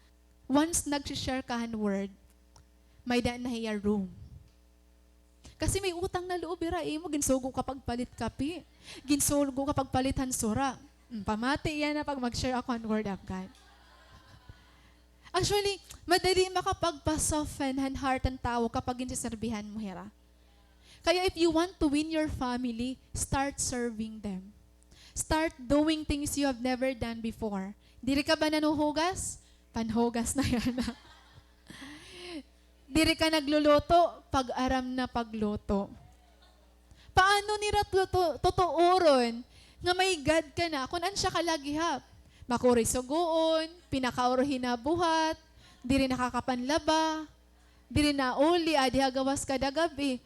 once nag-share ka han word, may daan na hiya room. Kasi may utang na loob ira, mo ginsugo kapag palit kapi, ginsugo kapag palitan sura. Pamati yan na pag mag-share ako han word of God. Actually, madali makapagpa-soften han heart ang tao kapag ginsiserbihan mo hira. Kaya if you want to win your family, start serving them. Start doing things you have never done before. Diri ka ba nanuhugas? Panhugas na yan. Diri ka nagluluto? Pag-aram na pagluto. Paano nira tutuuron nga may God ka na kung an siya kalagihap? Makuri suguon, pinakauro hinabuhat, diri nakakapanlaba, diri na uli, adi hagawas kada gabi.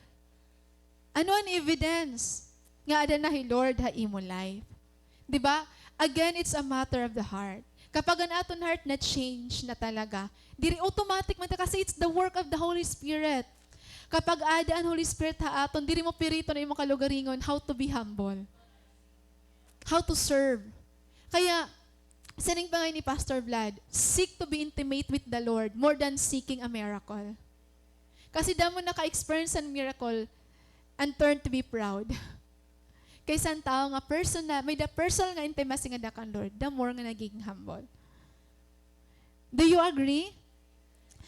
Ano ang evidence? Nga ada na Lord ha imo life. Diba? Again, it's a matter of the heart. Kapag ang aton heart na change na talaga, diri automatic man kasi it's the work of the Holy Spirit. Kapag ada ang Holy Spirit ha aton, diri mo pirito na imong kalugaringon how to be humble. How to serve. Kaya, sining pa nga ni Pastor Vlad, seek to be intimate with the Lord more than seeking a miracle. Kasi damo naka-experience ang miracle, and turn to be proud. Kaysa ang tao nga may the personal nga intimacy nga dakan Lord, the more nga naging humble. Do you agree?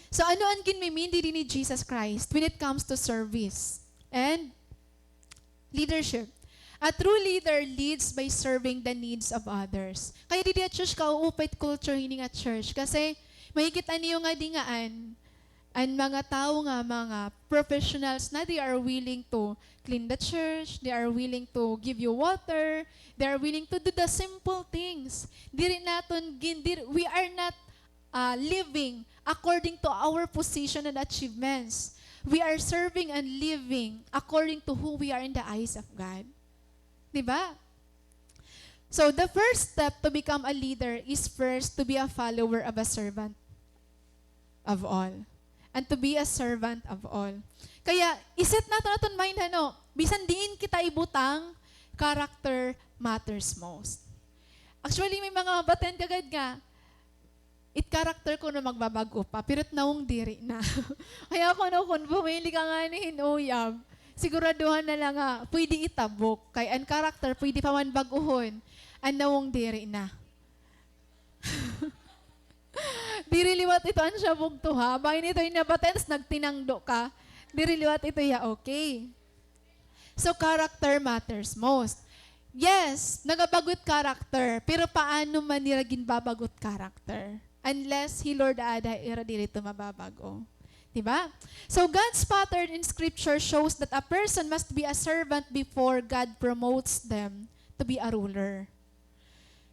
So ano ang ginmimindi din ni Jesus Christ when it comes to service and leadership? A true leader leads by serving the needs of others. Kaya di at church kauupit culture hining at church kasi mahigit niyo nga dingaan ang mga tao nga, mga professionals na they are willing to clean the church, they are willing to give you water, they are willing to do the simple things. We are not living according to our position and achievements. We are serving and living according to who we are in the eyes of God. Diba? So the first step to become a leader is first to be a follower of a servant of all. And to be a servant of all. Kaya, iset natin mind, bisan diin kita ibutang, character matters most. Actually, may mga baten kagad nga, character ko na magbabago pa, pero naong diri na. Kaya ako kung bumili ka nga ni hinuyab, siguraduhan na lang nga, pwede itabok. Kaya ang character, pwede pa man baguhon, ang naong diri na. Diriliwat ito ang siya bugto ha. Bahin ito yung nabatens, nagtinangdo ka. Diriliwat ito ya okay. So character matters most. Yes, nagabagot character. Pero paano man nila ginbabagot character? Unless He Lord ada ira dito mababago. Diba? So God's pattern in Scripture shows that a person must be a servant before God promotes them to be a ruler.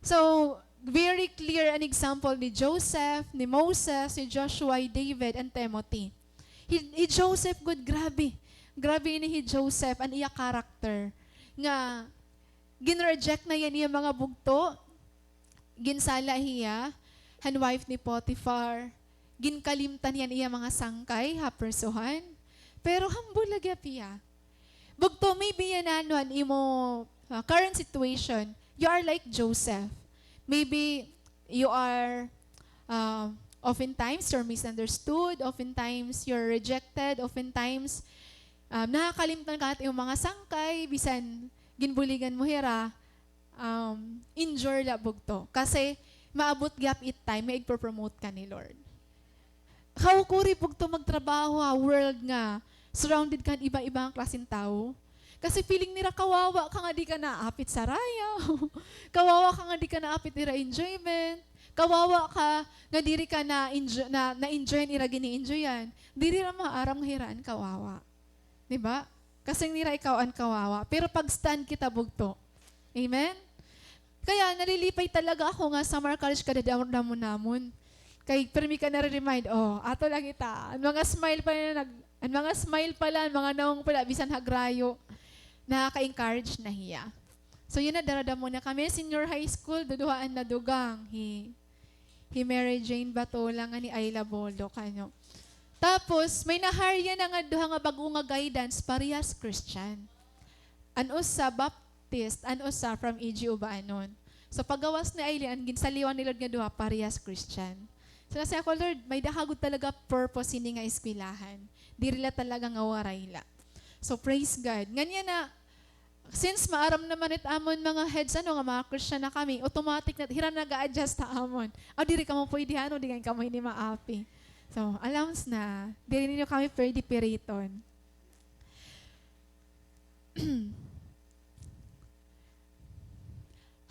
So, very clear an example ni Joseph, ni Moses, ni Joshua, ni David, and Timothy. Joseph, good, grabe. Grabe ni Joseph, ang iya character. Nga, ginreject na yan iya mga bugto, ginsala hiya, han wife ni Potiphar, ginkalimtan yan iya mga sangkay, hapersuhan, pero humble lagi piya. Bugto, maybe yan anuan imo current situation, you are like Joseph. Maybe you are, oftentimes you're misunderstood, oftentimes you're rejected, oftentimes nakakalimtan ka at yung mga sangkay, bisan ginbuligan mo hira, injure labog to. Kasi maabot gap it time, may igpo-promote ka ni Lord. Kaukuri pag to magtrabaho world nga, surrounded ka iba-ibang klaseng tao. Kasi feeling nila kawawa ka nga di ka naapit sa raya. Kawawa ka nga di ka naapit nila enjoyment. Kawawa ka nga diri ka na-enjoy nila gini-enjoyan. Diri ra maaram hiraan kawawa. Diba? Kasi nila ikaw ang kawawa. Pero pag stand kita bugto. Amen? Kaya nalilipay talaga ako nga summer college kada damo namon. Kay permi ka na-remind, ato lang ita. Ang mga smile pa lang, mga naong pala, bisan hagrayo, nakaka-encourage na hiya. So yun na, darada muna kami. Senior high school, duduhaan na dugang. Hi Mary Jane Batola nga ni Ayla Boldo kanyo. Tapos, may naharya na nga duha nga bago nga guidance, parehas Christian. Ano sa Baptist, ano sa from EG Ubaanon. So pagawas ni Ayla, ginsaliwan ni Lord nga duha, parehas Christian. So nasa ako, Lord, may dakagod talaga purpose hindi nga iskwilahan. Di rila talaga nga warayla. So praise God. Ganyan na, since maaram naman amon mga heads, mga Christian na kami, automatic na, hiram nag-a-adjust ta amon. Diri ka mo pwede, di ka mo hindi maapi. So, allows na, diri ninyo kami pwede piriton.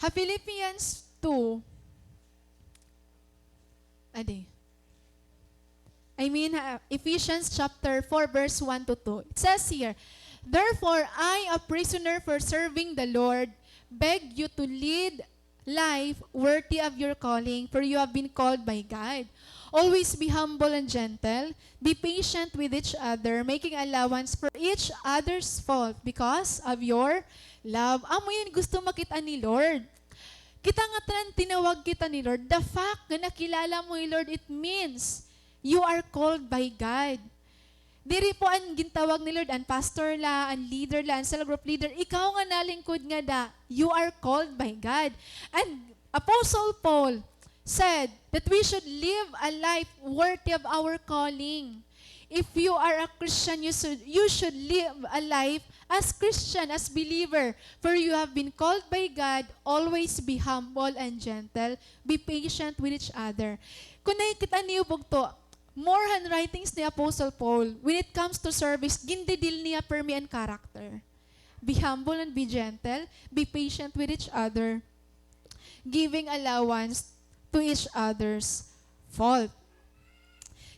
Philippians 2, Ephesians chapter 4 verse 1 to 2. It says here, "Therefore, I, a prisoner for serving the Lord, beg you to lead life worthy of your calling, for you have been called by God. Always be humble and gentle. Be patient with each other, making allowance for each other's fault because of your love." Amo yun gusto makita ni Lord. Kita nga tinawag kita ni Lord. The fact na nakilala mo ni Lord, it means you are called by God. Diri po ang gintawag ni Lord, ang pastor la, ang leader la, ang cell group leader, ikaw nga nalingkod nga da, you are called by God. And Apostle Paul said that we should live a life worthy of our calling. If you are a Christian, you should live a life as Christian, as believer. For you have been called by God, always be humble and gentle, be patient with each other. Kung nakikita niyo bugto, more handwritings ni Apostle Paul, when it comes to service, gindidil niya permi and character. Be humble and be gentle, be patient with each other, giving allowance to each other's fault.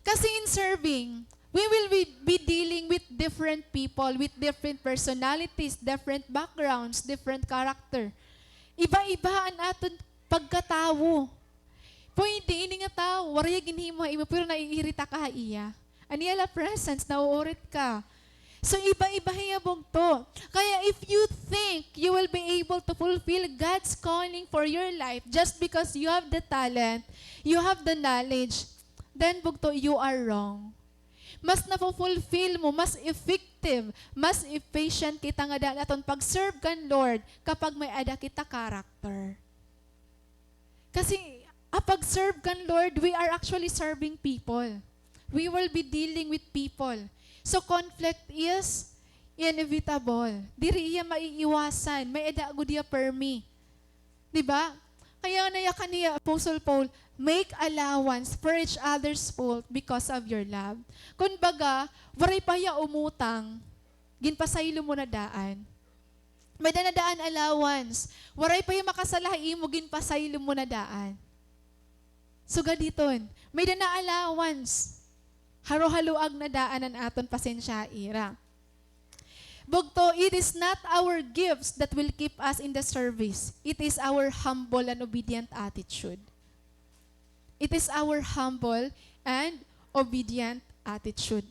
Kasi in serving, we will be dealing with different people, with different personalities, different backgrounds, different character. Iba-iba ang aton pagkatawo. Pwede, ini nga tao, waraya ginhimo imo, pero naiirita ka iya. Aniya la presence, nauurit ka. So iba-iba hiyabog to. Kaya if you think you will be able to fulfill God's calling for your life just because you have the talent, you have the knowledge, then bugto, you are wrong. Mas na-fulfill mo, mas effective, mas efficient kita nga dahil aton pag-serve kan Lord kapag may ada kita character. Kasi pag-serve kan Lord, we are actually serving people. We will be dealing with people. So conflict is inevitable. Diri iya maiiwasan. May ada agud iya permi. Diba? Kaya nayakan niya Apostle Paul, make allowance for each other's fault because of your love. Kung baga, waray pa ya umutang, ginpasaylo mo na daan. May danadaan allowance. Waray pa ya makasalahi mo, ginpasaylo mo na daan. Suga diton, may dana allowance. Haro-haluag na daanan aton pasensya ira. Bugto, it is not our gifts that will keep us in the service. It is our humble and obedient attitude. It is our humble and obedient attitude.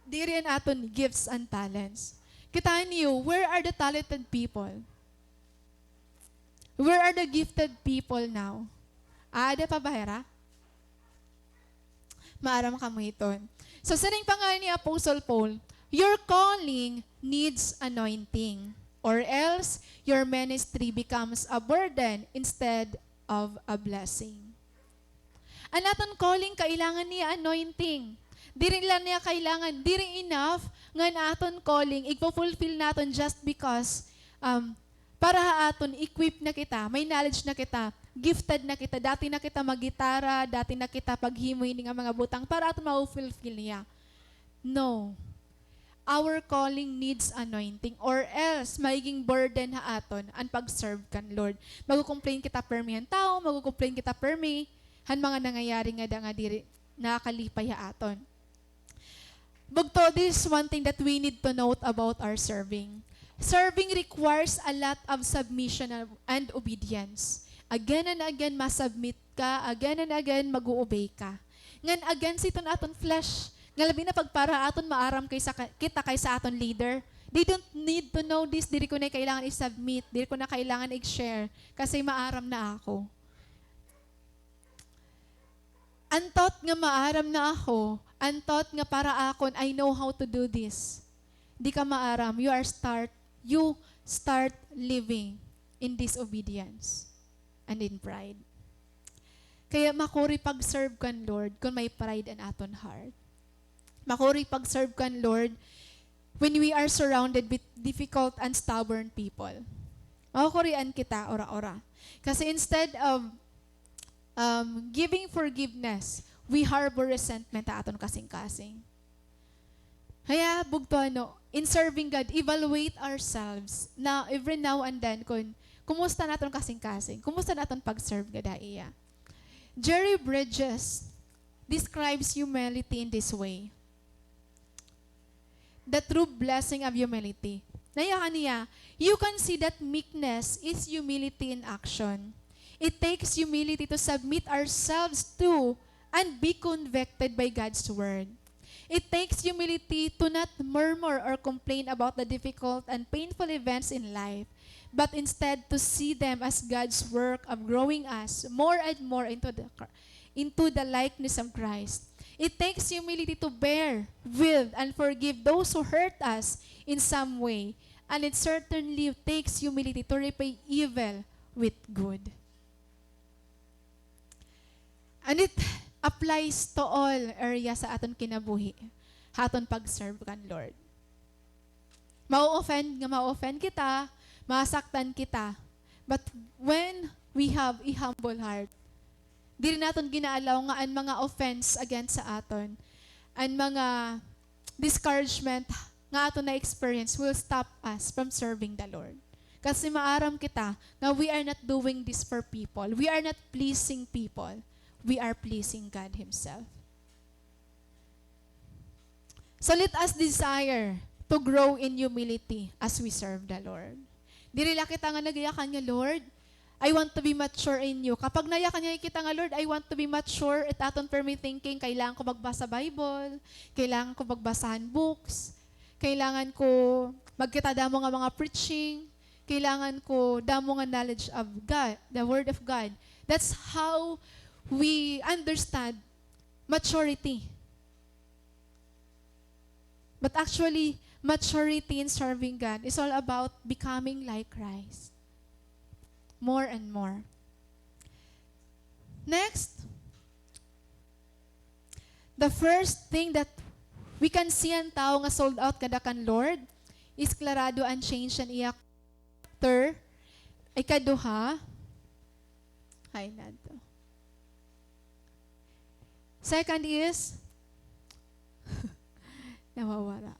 Diri an aton gifts and talents. Kitaan niyo, where are the talented people? Where are the gifted people now? Ada pa ba, hera? Maaram ka mo iton. So, sa ring pangalan ni Apostle Paul, your calling needs anointing, or else your ministry becomes a burden instead of a blessing. Ang aton calling, kailangan niya anointing. Diri lang niya kailangan, diri enough nga aton calling, igpo-fulfill naton just because para aton equip na kita, may knowledge na kita, gifted na kita, dati na kita mag-gitara, dati na kita paghimoy ni nga mga butang para aton ma-fulfill niya. No. Our calling needs anointing, or else magiging burden ha aton ang pag-serve kan Lord. Magko-complain kita permi han tao, magko-complain kita permi han mga nangyayari nga da nga diri nakakalipay ha aton. Bugto, this is one thing that we need to note about our serving. Serving requires a lot of submission and obedience. Again and again, masubmit ka. Again and again, mag-uobey ka. Ngan against ito na aton flesh. Nga labi na pagpara aton maaram kita kaysa aton leader. They don't need to know this. Diri ko na kailangan i-submit. Diri ko na kailangan i-share. Kasi maaram na ako. Antot nga maaram na ako. Antot nga para akon, I know how to do this. Di ka maaram. You start living in disobedience and in pride. Kaya makuri pag-serve kan Lord kung may pride an aton heart. Makuri pag-serve kan Lord when we are surrounded with difficult and stubborn people. Makukurian kita ora-ora. Kasi instead of giving forgiveness, we harbor resentment ta aton kasing-kasing. Kaya bugto in serving God, evaluate ourselves na every now and then kumusta naton kasing-kasing, kumusta naton pag-serve gada iya. Jerry Bridges describes humility in this way. The true blessing of humility. Nayakan niya, you can see that meekness is humility in action. It takes humility to submit ourselves to and be convicted by God's word. It takes humility to not murmur or complain about the difficult and painful events in life, but instead to see them as God's work of growing us more and more into the likeness of Christ. It takes humility to bear with and forgive those who hurt us in some way, and it certainly takes humility to repay evil with good. And it applies to all areas sa aton kinabuhi, aton pag-serve kan Lord. Ma-offend kita, masaktan kita. But when we have a humble heart, di rin natin ginaalaw nga ang mga offense against sa aton, ang mga discouragement nga aton na experience will stop us from serving the Lord. Kasi maaram kita na we are not doing this for people. We are not pleasing people. We are pleasing God Himself. So let us desire to grow in humility as we serve the Lord. Dirila kita nga nagayakan nga, Lord, I want to be mature in you. Kapag nayakan niya kita nga, Lord, I want to be mature at aton for me thinking, kailangan ko magbasa Bible, kailangan ko magbasahan books, kailangan ko magkita damo nga mga preaching, kailangan ko damo nga knowledge of God, the Word of God. That's how we understand maturity. But actually, maturity in serving God is all about becoming like Christ. More and more. Next, the first thing that we can see ang tao nga sold out kada kan Lord is klarado ang change ang iya character. Ikaduha, ay nato. Second is, nawawala.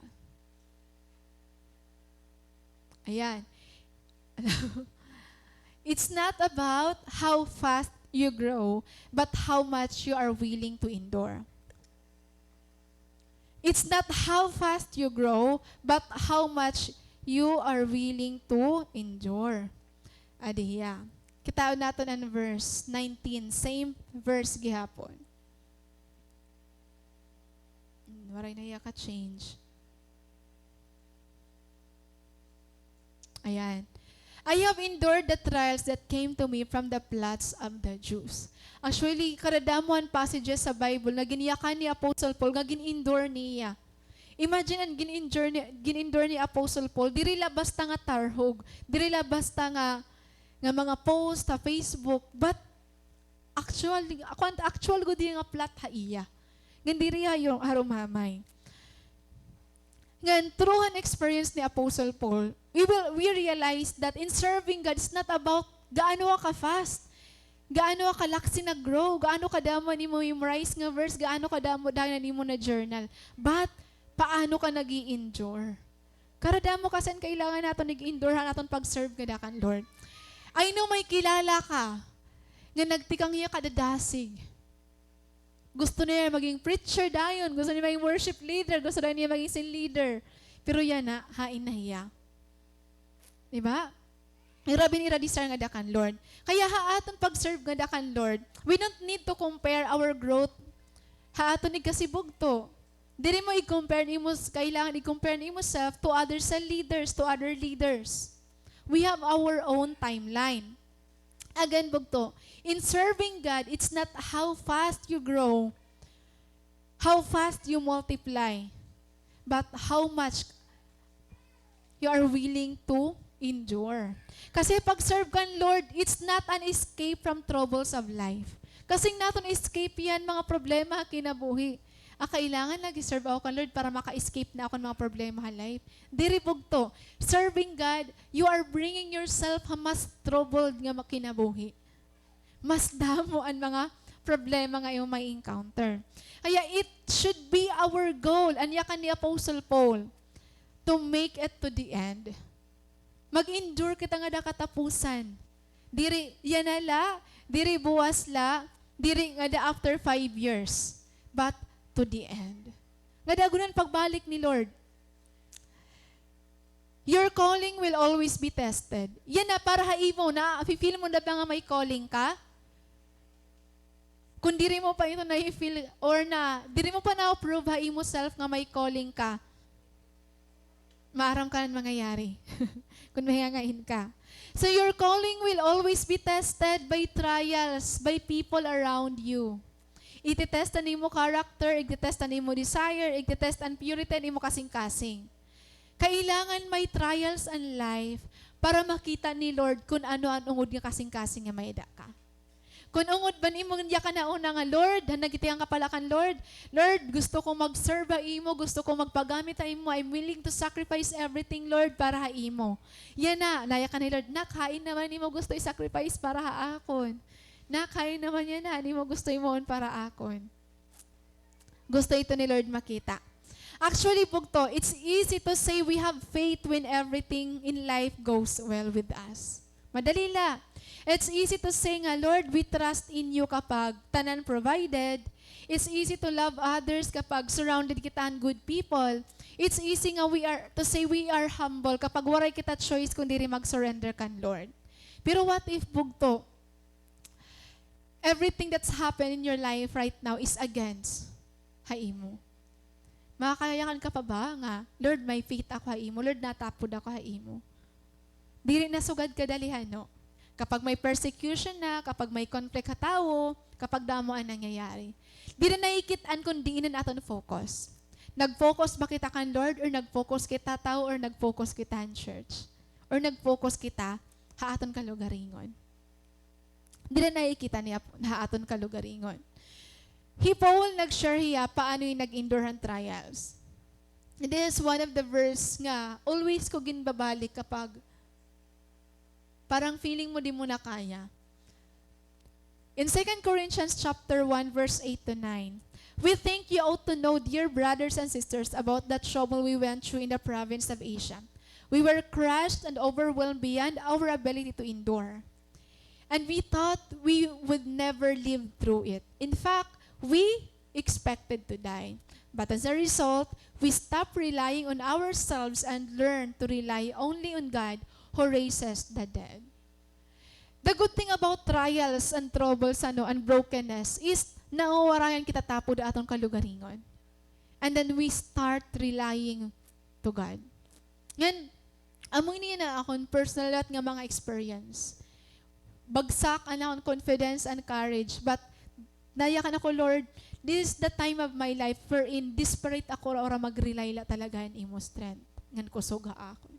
Ayan. It's not about how fast you grow, but how much you are willing to endure. It's not how fast you grow, but how much you are willing to endure. Adiya. Kita nato ang verse 19, same verse gihapon. Waray na iya ka change. Ayan. I have endured the trials that came to me from the plots of the Jews. Actually, karadamuhan passages sa Bible na giniyakan ni Apostle Paul, nga gin-endure niya. Imagine ang gin-endure ni Apostle Paul, diri labas ta nga tarhog, diri labas ta nga mga post sa Facebook, but actual go diri nga plot ha iya. Ngandiri ha yung harumamay. Ngan through an experience ni Apostle Paul, we realize that in serving God, it's not about gaano ka fast, gaano ka laksi na grow, gaano ka damo ni mo memorize nga verse, gaano ka damo dahil ni mo na journal, but paano ka nag-i-endure. Karadamo kasi kailangan natin nag-i-endure natin pag-serve ka kan Lord. I know may kilala ka nga nagtikang iya kadadasig. Gusto niya maging preacher dayon, gusto niya maging worship leader, gusto niya maging sin leader. Pero yan na, hain na hiya. Diba? Irabi ni Radisar nga dakan Lord. Kaya haaton pag-serve nga dakan Lord, we don't need to compare our growth. Haaton ni kasibog to. Dili mo i-compare ni mo, kailangan i-compare ni mo self to other leaders, to other leaders. We have our own timeline. Again, bugto, in serving God, it's not how fast you grow, how fast you multiply, but how much you are willing to endure. Kasi pag-serve kan Lord, it's not an escape from troubles of life. Kasi naton escape yan mga problema kinabuhi. Kailangan nag-serve ako kan Lord para maka-escape na ako ng mga problema sa life. Diri bugto, serving God, you are bringing yourself ha mas troubled nga makinabuhi. Mas damo ang mga problema nga iyong may encounter. Kaya it should be our goal, anya kan ni Apostle Paul, to make it to the end. Mag-endure kita nga da katapusan. Diri yanala, diri buwas la, diri nga da after 5 years. But to the end. Nga dagunan pagbalik ni Lord. Your calling will always be tested. Yan na, para haimo na, feel mo na ba nga may calling ka? Kung diri mo pa ito na-feel, or na, diri mo pa na-approve haimo self nga may calling ka, maaram ka ng mangyayari. Kung mahihangain ka. So your calling will always be tested by trials, by people around you. Iti-test ni mo character, iti-test ni mo desire, iti-test ang purity ni mo kasing-kasing. Kailangan may trials in life para makita ni Lord kung ano ang ungod nga kasing-kasing nga maida ka. Kung ungod ba ni mo nga ka na una nga, Lord, nagitiang ka pala kan Lord, Lord, gusto ko mag-serve imo, gusto ko magpagamit imo, I'm willing to sacrifice everything, Lord, para ha imo. Yan na, laya ka ni Lord, nakain naman imo gusto i-sacrifice para ha akon. Nakain naman yan na, mo gusto imoon para akon. Gusto ito ni Lord makita. Actually, pugto, it's easy to say we have faith when everything in life goes well with us. Madali la. It's easy to say nga, Lord, we trust in you kapag tanan provided. It's easy to love others kapag surrounded kita and good people. It's easy nga to say we are humble kapag waray kita choice kundi rin mag-surrender kan Lord. Pero what if bugto, everything that's happened in your life right now is against haimo? Makakayakan ka pa ba nga, Lord, may faith ako haimo, Lord, natapod ako haimo. Dili na sugad kadalihan, no? Kapag may persecution na, kapag may conflict katao, kapag damo ang nangyayari. Di na naikitaan kung diinan aton focus. Nag-focus ba kita kan Lord, or nag-focus kita tao, or nag-focus kita in church? Or nag-focus kita haaton kalugaringon? Di na nakikita niya na aton kalugaringon. Paul nag-share hiya paano yung nag-endure ang trials. And this is one of the verse nga, always ko ginbabalik kapag parang feeling mo di mo na kaya. In 2 Corinthians chapter 1, verse 8 to 9, we think you ought to know, dear brothers and sisters, about that trouble we went through in the province of Asia. We were crushed and overwhelmed beyond our ability to endure. And we thought we would never live through it. In fact, we expected to die. But as a result, we stopped relying on ourselves and learned to rely only on God who raises the dead. The good thing about trials and troubles and brokenness is nauwarayan kita tapo da atong kalugaringon. And then we start relying to God. Yan, amoy niya na akong personal at nga mga experience. Bagsak ang confidence and courage. But nayakan ako, Lord, this is the time of my life wherein desperate ako ora mag-rely la talaga in imo strength. Ngan kusuga ako.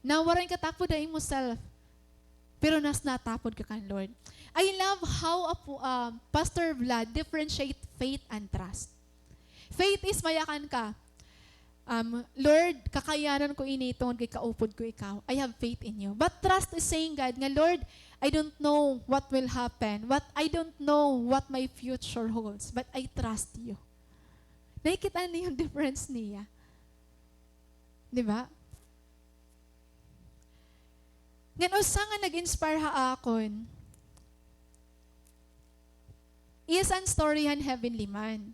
Nawaran ka tapo da imo self. Pero nas natapod ka kan Lord. I love how Pastor Vlad differentiate faith and trust. Faith is mayakan ka. Lord, kakayanan ko ini tungod kay kaupod ko ikaw. I have faith in you. But trust is saying God nga, Lord, I don't know what will happen. I don't know what my future holds. But I trust you. Nakikita niyo yung difference niya. Di ba? Ngayon, usa nga nag-inspire ha akon, is an story han Heavenly Man.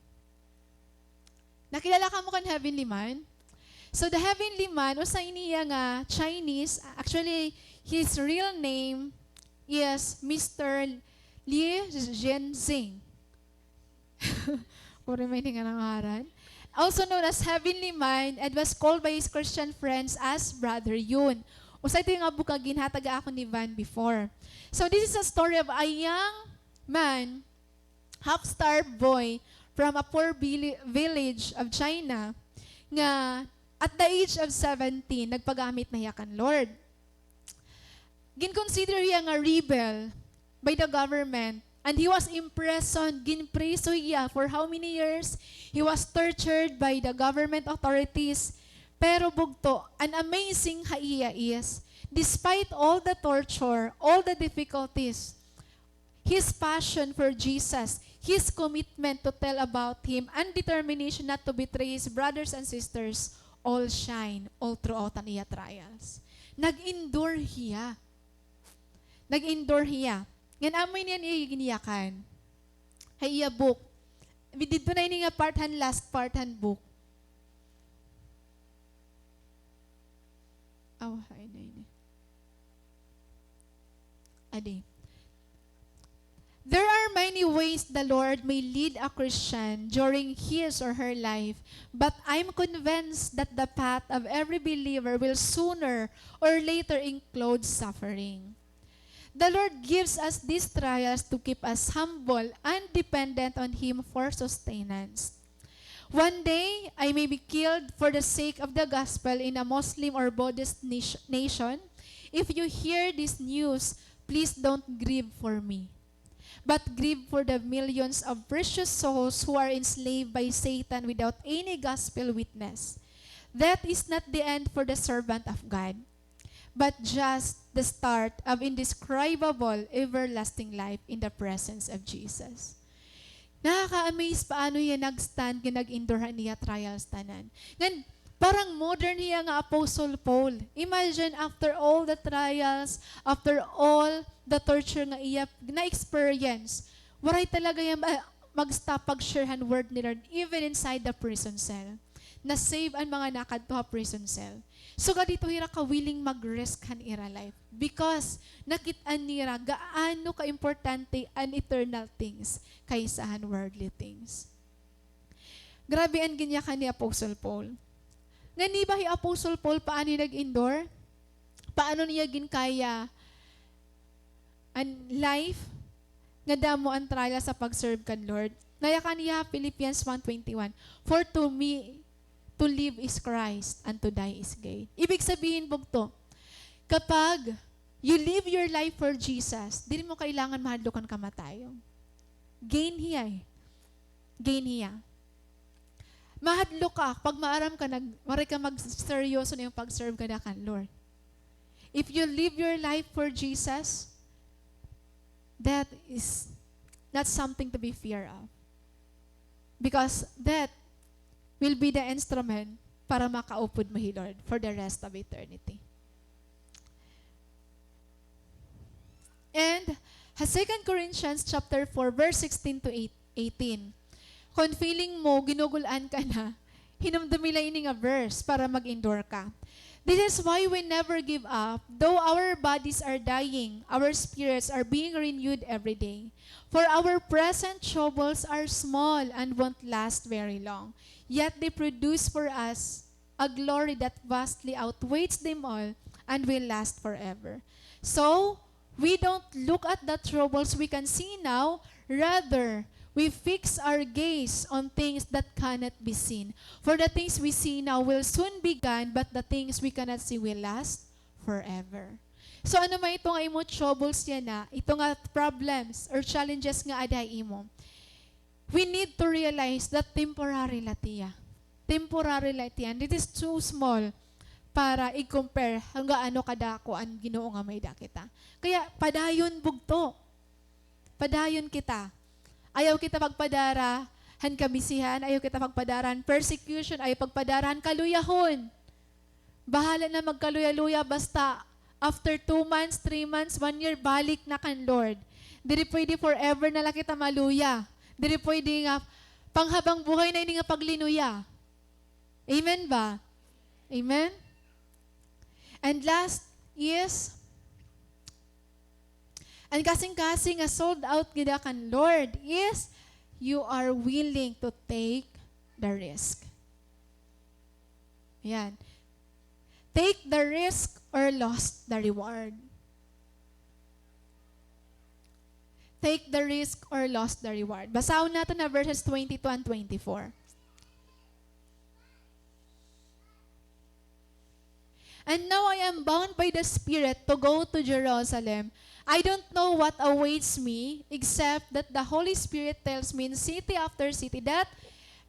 Nakilala ka mo kan Heavenly Man? So the Heavenly Man, usay niya nga Chinese, actually, his real name is Mr. Li Zhenzing. Kung may nga nangaran. Also known as Heavenly Man, and was called by his Christian friends as Brother Yun. Usay ito yung abuka ginhataga ako ni Van before. So this is a story of a young man, half-starved boy from a poor village of China nga at the age of 17, nagpagamit na yakan Lord. Gin-consider siya nga rebel by the government and he was imprisoned, ginpreso siya for how many years? He was tortured by the government authorities. Pero bugto, an amazing haiya is, despite all the torture, all the difficulties, his passion for Jesus, his commitment to tell about Him, and determination not to betray his brothers and sisters, all shine all throughout ang iya trials. Nag-endure hiya. Nag-endure hiya. Ngan amoy niyan iya giniyakan. Hay iya book. Dito na ini nga last part han book. Oh, hay na ini. Adi. There are many ways the Lord may lead a Christian during his or her life, but I'm convinced that the path of every believer will sooner or later include suffering. The Lord gives us these trials to keep us humble and dependent on Him for sustenance. One day, I may be killed for the sake of the gospel in a Muslim or Buddhist nation. If you hear this news, please don't grieve for me, but grieve for the millions of precious souls who are enslaved by Satan without any gospel witness. That is not the end for the servant of God, but just the start of indescribable, everlasting life in the presence of Jesus. Nakaka-amaze paano yan nag-stand, nag-endure niya trials tanan. Ngan, parang modern niya nga Apostle Paul. Imagine after all the trials, after all the torture nga iya na-experience, waray talaga yung mag-stop pag-sharehan word ni Lord even inside the prison cell. Na-save ang mga nakadto ha prison cell. So dito hira ka willing mag-risk han ira life because nakit-an nira gaano ka-importante an eternal things kaysa han worldly things. Grabe ang ginya ka ni Apostle Paul. Nga ni ba hi Apostle Paul paano nag-endure? Paano niya ginkaya an life nga damo ang trial sa pag-serve kan Lord? Nayakan niya Philippians 1:21. For to me to live is Christ and to die is gain. Ibig sabihin bugto, kapag you live your life for Jesus, di mo kailangan mahadlokan kamatayo. Gain hiya eh. Gain hiya. Mahadlo ka, pag maaram ka, maray ka mag-seryoso na yung pag-serve ka na kan Lord. If you live your life for Jesus, that is not something to be fear of. Because that will be the instrument para makaupod mo, Lord, for the rest of eternity. And 2 Corinthians chapter 4, verse 16 to 18. Kung feeling mo, ginugulaan ka na, hinumdumila ini nga verse para mag-endure ka. This is why we never give up. Though our bodies are dying, our spirits are being renewed every day. For our present troubles are small and won't last very long. Yet they produce for us a glory that vastly outweighs them all and will last forever. So, we don't look at the troubles we can see now. Rather, we fix our gaze on things that cannot be seen. For the things we see now will soon be gone, but the things we cannot see will last forever. So ano man ito nga imo troubles yan na, ito nga problems or challenges nga aday imo, we need to realize that temporary latiya. Temporary latiya. And it is too small para i-compare hanggang ano kadako ang Ginoo nga may dakita. Kaya padayon bugto. Padayon kita. Ayaw kita pagpadara, han kamisihan, ayaw kita pagpadaran, persecution, ayaw pagpadaran, kaluyahon. Bahala na magkaluya-luya, basta after 2 months, 3 months, 1 year, balik na kan Lord. Dili pwede forever na lang kita maluya. Dili pwede nga, panghabang buhay na ini nga paglinuya. Amen ba? Amen? And last is, and kasing-kasing nga sold out gida kan Lord is you are willing to take the risk. Yan. Take the risk or lost the reward. Take the risk or lost the reward. Basahon natin na verses 22 and 24. And now I am bound by the Spirit to go to Jerusalem. I don't know what awaits me, except that the Holy Spirit tells me in city after city that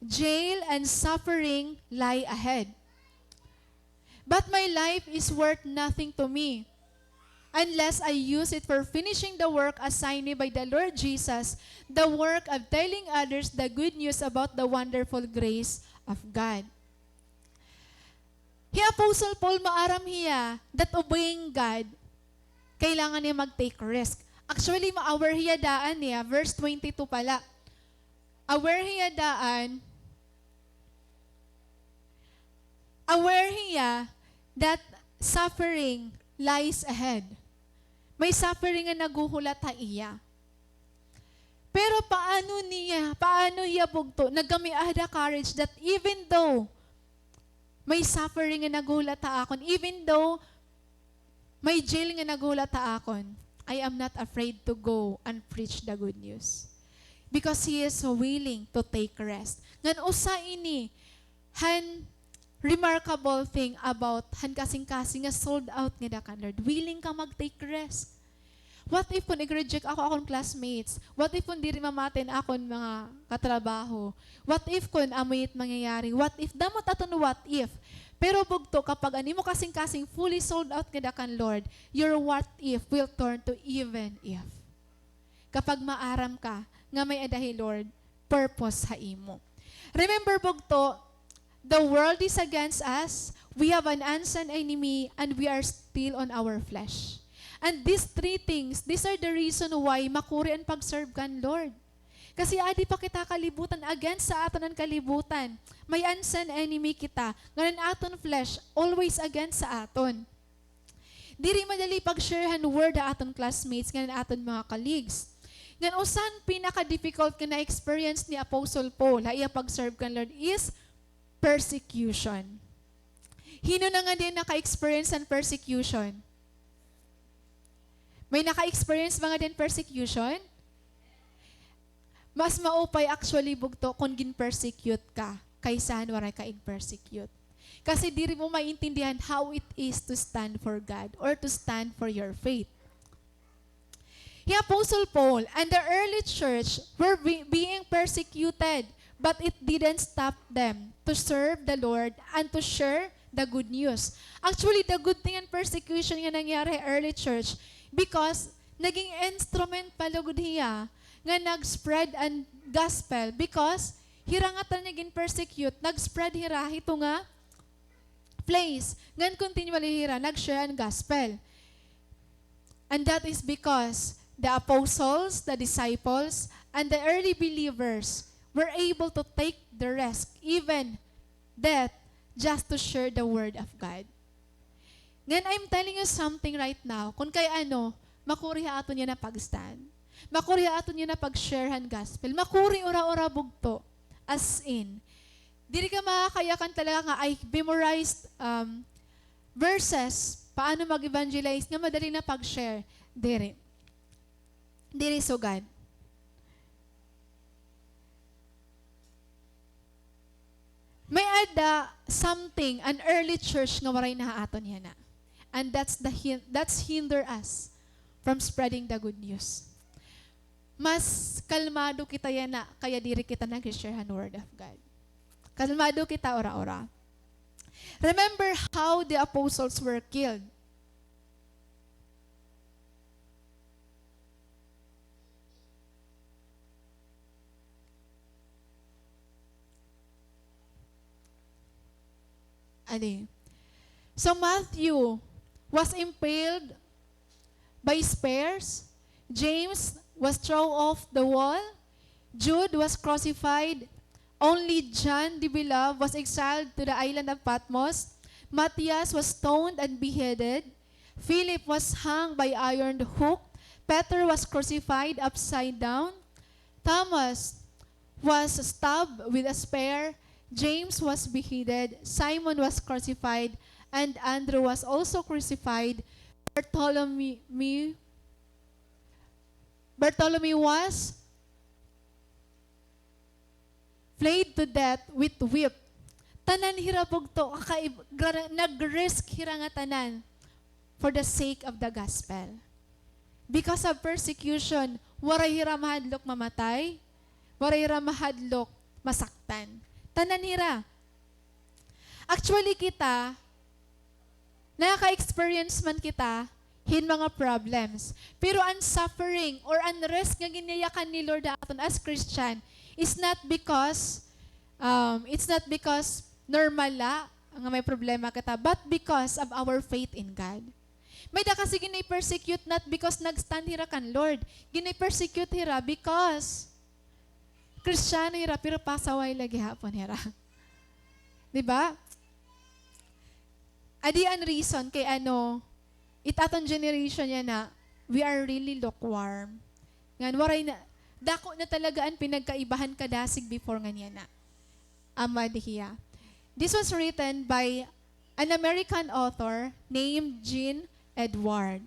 jail and suffering lie ahead. But my life is worth nothing to me unless I use it for finishing the work assigned me by the Lord Jesus, the work of telling others the good news about the wonderful grace of God. Apostle Paul maaram hiya that obeying God, kailangan niya mag-take risk. Actually, ma-aware hiya daan niya, verse 22 pala. Aware hiya that suffering lies ahead. May suffering nga naguhulat iya. Pero paano hiya bugto, nagkamiada courage that even though may suffering nga naguhulat akon, even though may jail nga nagulat akon, I am not afraid to go and preach the good news. Because he is so willing to take rest. Ngan usa ini, han remarkable thing about han kasing-kasing nga sold out nga dakan Lord. Willing ka mag-take rest. What if kung i-reject ako akong classmates? What if kung diri mamaten akon mga katrabaho? What if kung amoyit mangyayari? What if? Damot aton what if? Pero bugto, kapag ani mo kasing-kasing fully sold out nga dakan Lord, your what if will turn to even if. Kapag maaram ka, nga may adahi Lord, purpose ha imo. Remember bugto, the world is against us, we have an unseen enemy, and we are still on our flesh. And these 3 things, these are the reason why makuri ang pag-serve kan Lord. Kasi adi pa kita kalibutan, against sa aton ang kalibutan. May unseen enemy kita. Ngayon aton flesh, always against sa aton. Diri madali pag-sharehan word a aton classmates, ngayon aton mga colleagues. Ngayon usan pinaka-difficult ka na experience ni Apostle Paul, iya pag-serve kan Lord, is persecution. Hino na nga din naka-experience ng persecution? May naka-experience mga din persecution? Mas maupay actually bugto kung gin-persecute ka kaysa waray ka in-persecute. Kasi diri mo maintindihan how it is to stand for God or to stand for your faith. The Apostle Paul and the early church were being persecuted, but it didn't stop them to serve the Lord and to share the good news. Actually, the good thing and persecution nga nangyari early church because naging instrument palugod hiya nga nag-spread ang gospel because hirangatan naging persecute, nag-spread hira ito nga place. Ngan continually hira, nag-share ang gospel. And that is because the apostles, the disciples, and the early believers were able to take the risk, even death, just to share the word of God. Ngayon, I'm telling you something right now. Kung kay makuri ato niya na pag-stand. Makuri ato niya na pag-sharehan gospel. Makuri ora-ora bugto. As in, diri ka makakayakan talaga nga I memorized verses paano mag-evangelize nga madali na pag-share. Diri sugad. May ada something, an early church nga waray nahaaton niya na. And that's hinder us from spreading the good news. Mas kalmado kita yan na, kaya diri kita nag-share ang word of God. Kalmado kita ora-ora. Remember how the apostles were killed. So Matthew was impaled by spears. James was thrown off the wall. Jude was crucified. Only John the Beloved was exiled to the island of Patmos. Matthias was stoned and beheaded. Philip was hung by iron hook. Peter was crucified upside down. Thomas was stabbed with a spear. James was beheaded. Simon was crucified. And Andrew was also crucified. Bartholomew was flayed to death with whip. Tanan hirapog to, nag-risk hira nga tanan for the sake of the gospel. Because of persecution, waray hira mahadlok mamatay, waray hira mahadlok masaktan. Tanan hira. Actually kita, nakaka-experience man kita hin mga problems. Pero ang suffering or unrest nga ginayakan ni Lord aton as Christian is not because normal la nga may problema kita, but because of our faith in God. May da kasi ginay-persecute not because nag-stand hira kan Lord. Ginay-persecute hira because Kristiyano hira pero pasaway lagi hapon hira. Diba? Adi ang reason kay itaton generation niya na we are really lukewarm. Ngan waray na dako na talaga ang pinagkaibahan kadasig before nga niya na. Amadihiya. This was written by an American author named Gene Edward.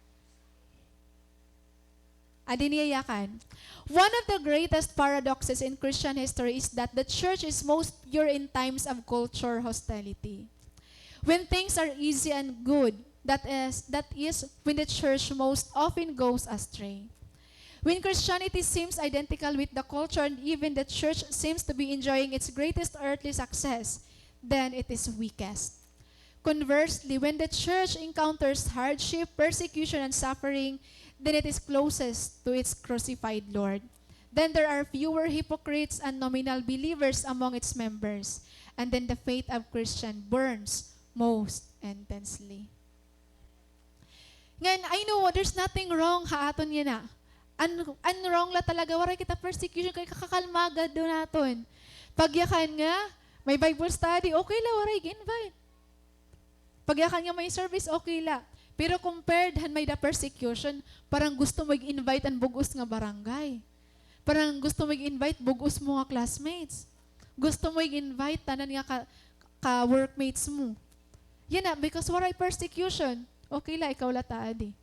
Adi niya yakan. One of the greatest paradoxes in Christian history is that the church is most pure in times of culture hostility. When things are easy and good, that is when the church most often goes astray. When Christianity seems identical with the culture and even the church seems to be enjoying its greatest earthly success, then it is weakest. Conversely, when the church encounters hardship, persecution, and suffering, then it is closest to its crucified Lord. Then there are fewer hypocrites and nominal believers among its members, and then the faith of Christian burns most intensely. Ngayon, I know there's nothing wrong haaton niya na. Wrong la talaga. Waray kita persecution kay kakakalmaga doon naton. Pagyakan nga, may Bible study, okay la, waray gi-invite. Pagyakan nga may service, okay la. Pero compared han may the persecution, parang gusto mag-invite ang bugos nga barangay. Parang gusto mag-invite bugos mo nga classmates. Gusto mo mag-invite tanan nga ka-workmates mo. Yan na, because waray persecution. Okay la, ikaw la taadi.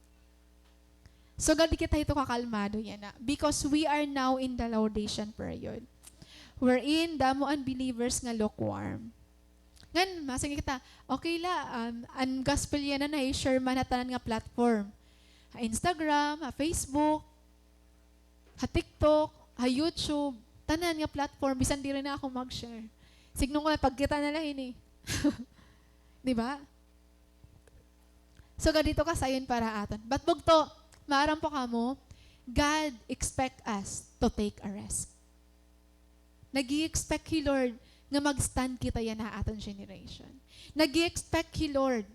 So, gali kita ito kakalmado yan na. Because we are now in the laudation period. Wherein, damo ang believers nga lukewarm. Ngan, masang kita, okay la, ang gospel yan na i-share man na tanan nga platform. Ha Instagram, ha Facebook, ha TikTok, ha YouTube, tanan nga platform, bisan di rin na ako mag-share. Signong ko, pagkita na lang ini. Diba? So, ganito ka sayon para aton. But bugto, maaram po ka mo, God expect us to take a rest. Nag-i-expect He, Lord, nga mag-stand kita yan na aton generation. Nag-i-expect He, Lord,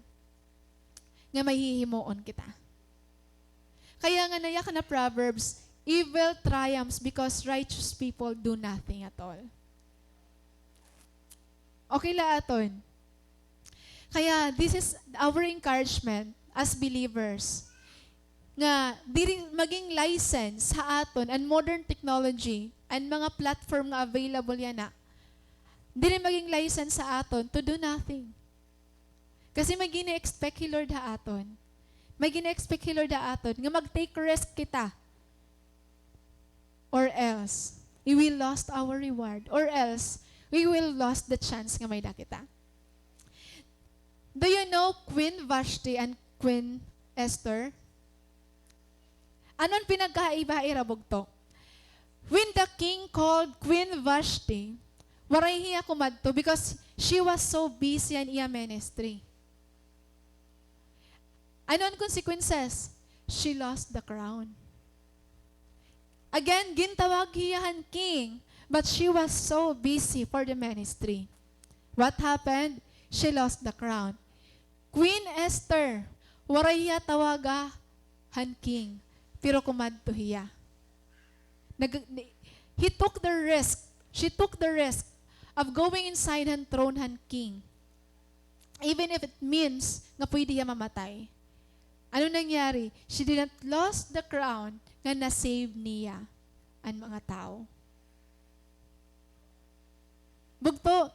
nga mahihimoon kita. Kaya nga nayak na Proverbs, evil triumphs because righteous people do nothing at all. Okay la aton. Kaya this is our encouragement as believers nga diri maging license sa aton and modern technology and mga platform nga available yan na. Dili maging license sa aton to do nothing. Kasi may gina-expect si Lord ha aton. May gina-expect si Lord ha aton nga mag-take risk kita. Or else, we will lost our reward. Or else, we will lost the chance nga may kita. Do you know Queen Vashti and Queen Esther? Anon pinagkaiba-irabog to? When the king called Queen Vashti, waray hiya kumadto because she was so busy in iya ministry. Anon consequences? She lost the crown. Again, gintawag hiyahan king, but she was so busy for the ministry. What happened? She lost the crown. Queen Esther, waray hiya tawaga king, pero kumadto hiya. He took the risk. She took the risk of going inside han throne han king. Even if it means nga pwede hiya mamatay. Ano nangyari? She didn't lost the crown nga na-save niya ang mga tao. Bugto,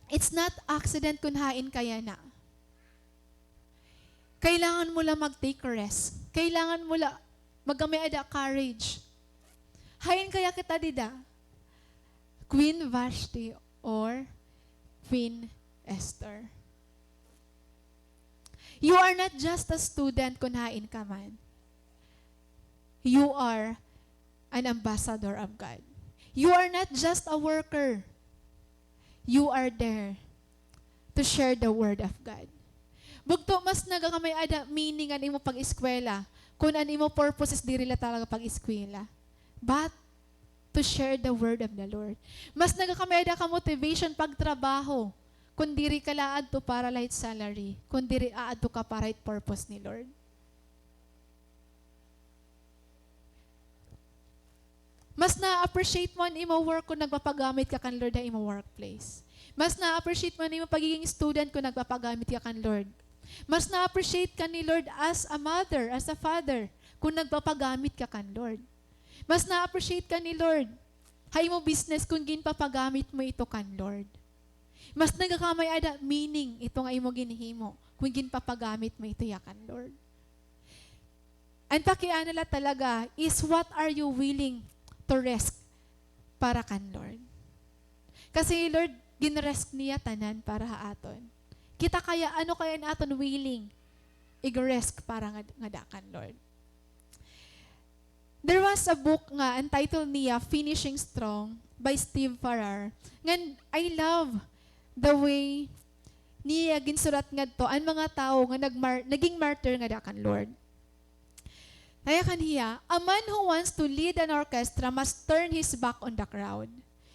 it's not accident kung hain kaya na. Kailangan mo lang mag-take risk. Kailangan mo lang magamay ada courage. Hain kaya kita dida? Queen Vashti or Queen Esther. You are not just a student kung hain ka man. You are an ambassador of God. You are not just a worker. You are there to share the word of God. Bugto, mas nagakamay ada meaning an imo pag-eskwela kung an imo purpose is diri la talaga pag-eskwela. But to share the word of the Lord. Mas nagakamay ada ka motivation pagtrabaho kung diri ka laad to para light salary, kung diri aad to ka para right purpose ni Lord. Mas na-appreciate mo ang imo work kung nagpapagamit ka kan Lord na imo workplace. Mas na-appreciate mo ang imo pagiging student kung nagpapagamit ka kan Lord. Mas na-appreciate ka ni Lord as a mother, as a father, kung nagpapagamit ka kan Lord. Mas na-appreciate ka ni Lord, hay mo business kung ginpapagamit mo ito kan Lord. Mas nagakamay ada meaning ito nga imo ginhimo kung ginpapagamit mo ito yakan Lord. Ang pakian nila talaga is what are you willing to risk para kan Lord. Kasi Lord, ginrisk niya tanan para haaton. Kita kaya, ano kaya naton willing i-risk para nga dakan Lord. There was a book nga, ang title niya, Finishing Strong, by Steve Farrar. Ngan, I love the way niya ginsurat nga to, ang mga tao nga naging martyr nga dakan Lord. Kaya kaniya, a man who wants to lead an orchestra must turn his back on the crowd.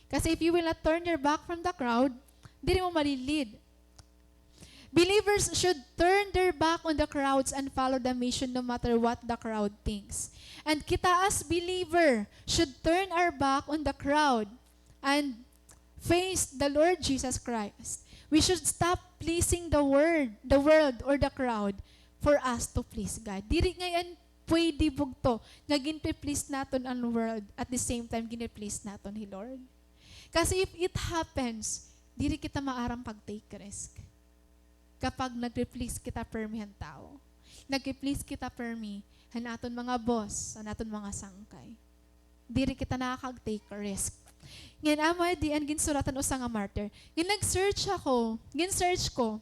Kasi if you will not turn your back from the crowd, hindi mo malilid. Believers should turn their back on the crowds and follow the mission no matter what the crowd thinks. And kita as believer should turn our back on the crowd and face the Lord Jesus Christ. We should stop pleasing the world, or the crowd for us to please God. Diri ngayon pwede bugto nga ginpe-please naton ang world at the same time ginpe-please naton ni Lord. Kasi if it happens, diri kita maarang pag-take risk. Kapag nag-please kita permi han tao. Nag-please kita permi han aton mga boss, han aton mga sangkay. Diri kita nakakag-take risk. Ngayon, amo di ang ginsuratan usa nga martyr. Gin-search ko,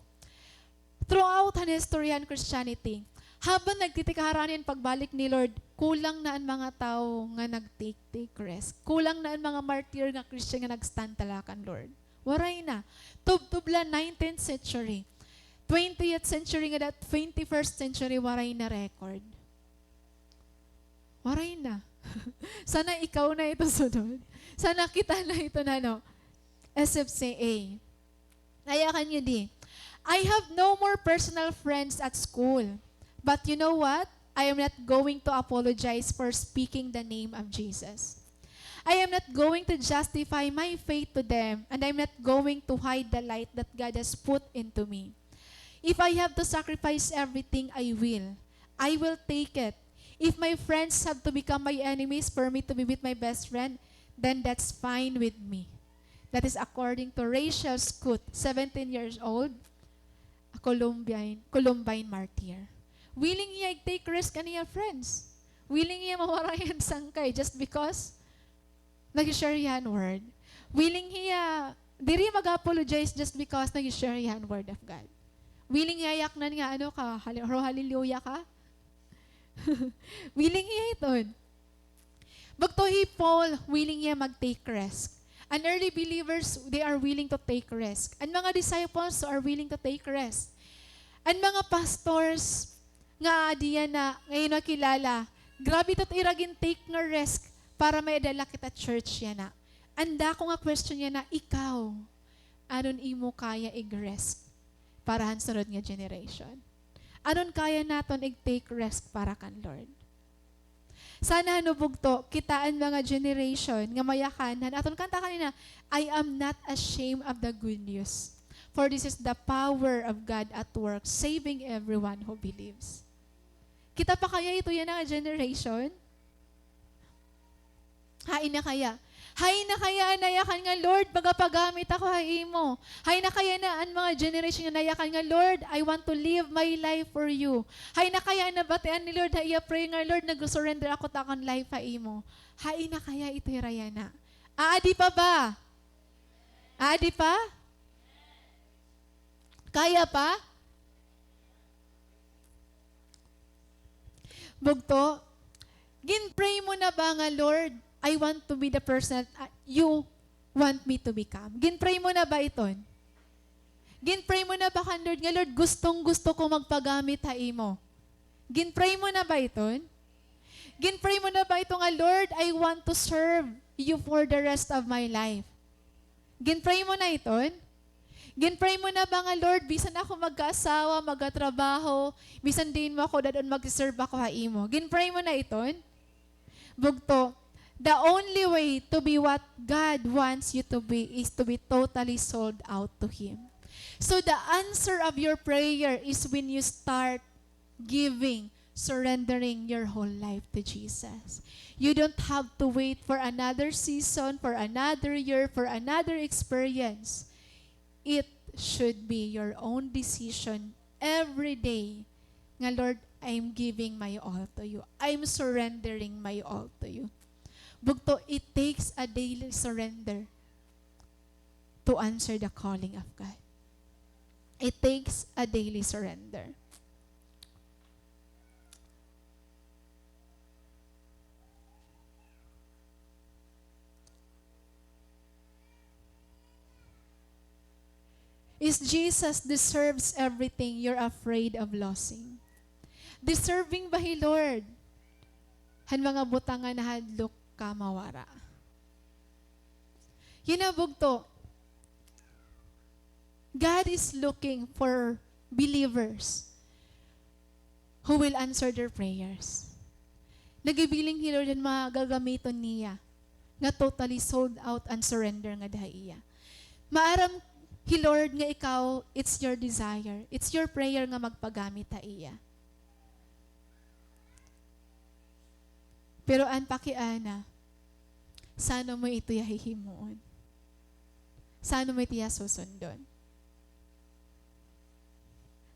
throughout han history han Christianity, habang nagtitikaharanin pagbalik ni Lord, kulang na ang mga tao nga nag-take risk. Kulang na ang mga martyr nga Christian nga nag-stand talakan Lord. Waray na. Tubla 19th century. 20th century nga that 21st century waray na record. Waray na. Sana ikaw na ito sunod. Sana kita na ito na SFCA. Ayakan nyo di. I have no more personal friends at school. But you know what? I am not going to apologize for speaking the name of Jesus. I am not going to justify my faith to them, and I'm not going to hide the light that God has put into me. If I have to sacrifice everything, I will. I will take it. If my friends have to become my enemies for me to be with my best friend, then that's fine with me. That is according to Rachel Scoot, 17 years old, a Columbine martyr. Willing niya take risk kaniya friends. Willing niya mawarayan sangkay just because nag-share yan word. Willing niya, diri mag-apologize just because nag-share yan word of God. Willing niya yak na nga, ano ka, hallelujah ka? Willing niya ito. Bagtohi Paul, willing niya mag-take risk. And early believers, they are willing to take risk. And mga disciples are willing to take risk. And mga pastors, nga diyan na ngayon nakilala, grabe ito't iragin take nga risk para maidala kita church yan na. Anda ko nga question yan na, ikaw, anon imo kaya ig-risk para han sunod nga generation? Anon kaya naton ig-take risk para kan Lord? Sana hanubog to, kitaan mga generation, nga mayakanan, aton kanta kanina, I am not ashamed of the good news. For this is the power of God at work, saving everyone who believes. Kita pa kaya ito yan nga generation? Hain na kaya? Hay na kaya nayakan nga, Lord, pagapagamit ako hay mo. Hay na kaya na ang mga generation nga nayakan nga, Lord, I want to live my life for you. Hay na kaya na batian ni Lord, hay pray nga, Lord, nag-surrender ako takon life hay mo. Hay na kaya ito raya na. Aadi pa ba? Aadi pa? Kaya pa? Bugto, ginpray mo na ba nga, Lord, I want to be the person that you want me to become. Ginpray mo na ba iton? Ginpray mo na ba kan Lord nga, Lord, gustong-gusto ko magpagamit hai mo? Ginpray mo na ba iton? Ginpray mo na ba ito nga, Lord, I want to serve you for the rest of my life? Ginpray mo na iton? Ginpray mo na ba nga, Lord, bisan ako mag-asawa, mag-atrabaho, bisan din mo ako, dadon mag-serve ako hai mo? Ginpray mo na iton? Bugto, the only way to be what God wants you to be is to be totally sold out to Him. So the answer of your prayer is when you start giving, surrendering your whole life to Jesus. You don't have to wait for another season, for another year, for another experience. It should be your own decision every day. Nga, Lord, I'm giving my all to you. I'm surrendering my all to you. Bugto, it takes a daily surrender to answer the calling of God. It takes a daily surrender. Is Jesus deserves everything you're afraid of losing? Deserving ba He, Lord? Han mga butangan na hadlok kamawara. Hinabugto, God is looking for believers who will answer their prayers. Nagibiling He, Lord, mga gagamiton niya nga totally sold out and surrender nga dahaiya. Maaram He, Lord, nga ikaw, it's your desire. It's your prayer nga magpagamit haiya. Pero an pakiana, sana mo ito yahihimuon. Sana mo ito susundon.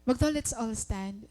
Magto, let's all stand.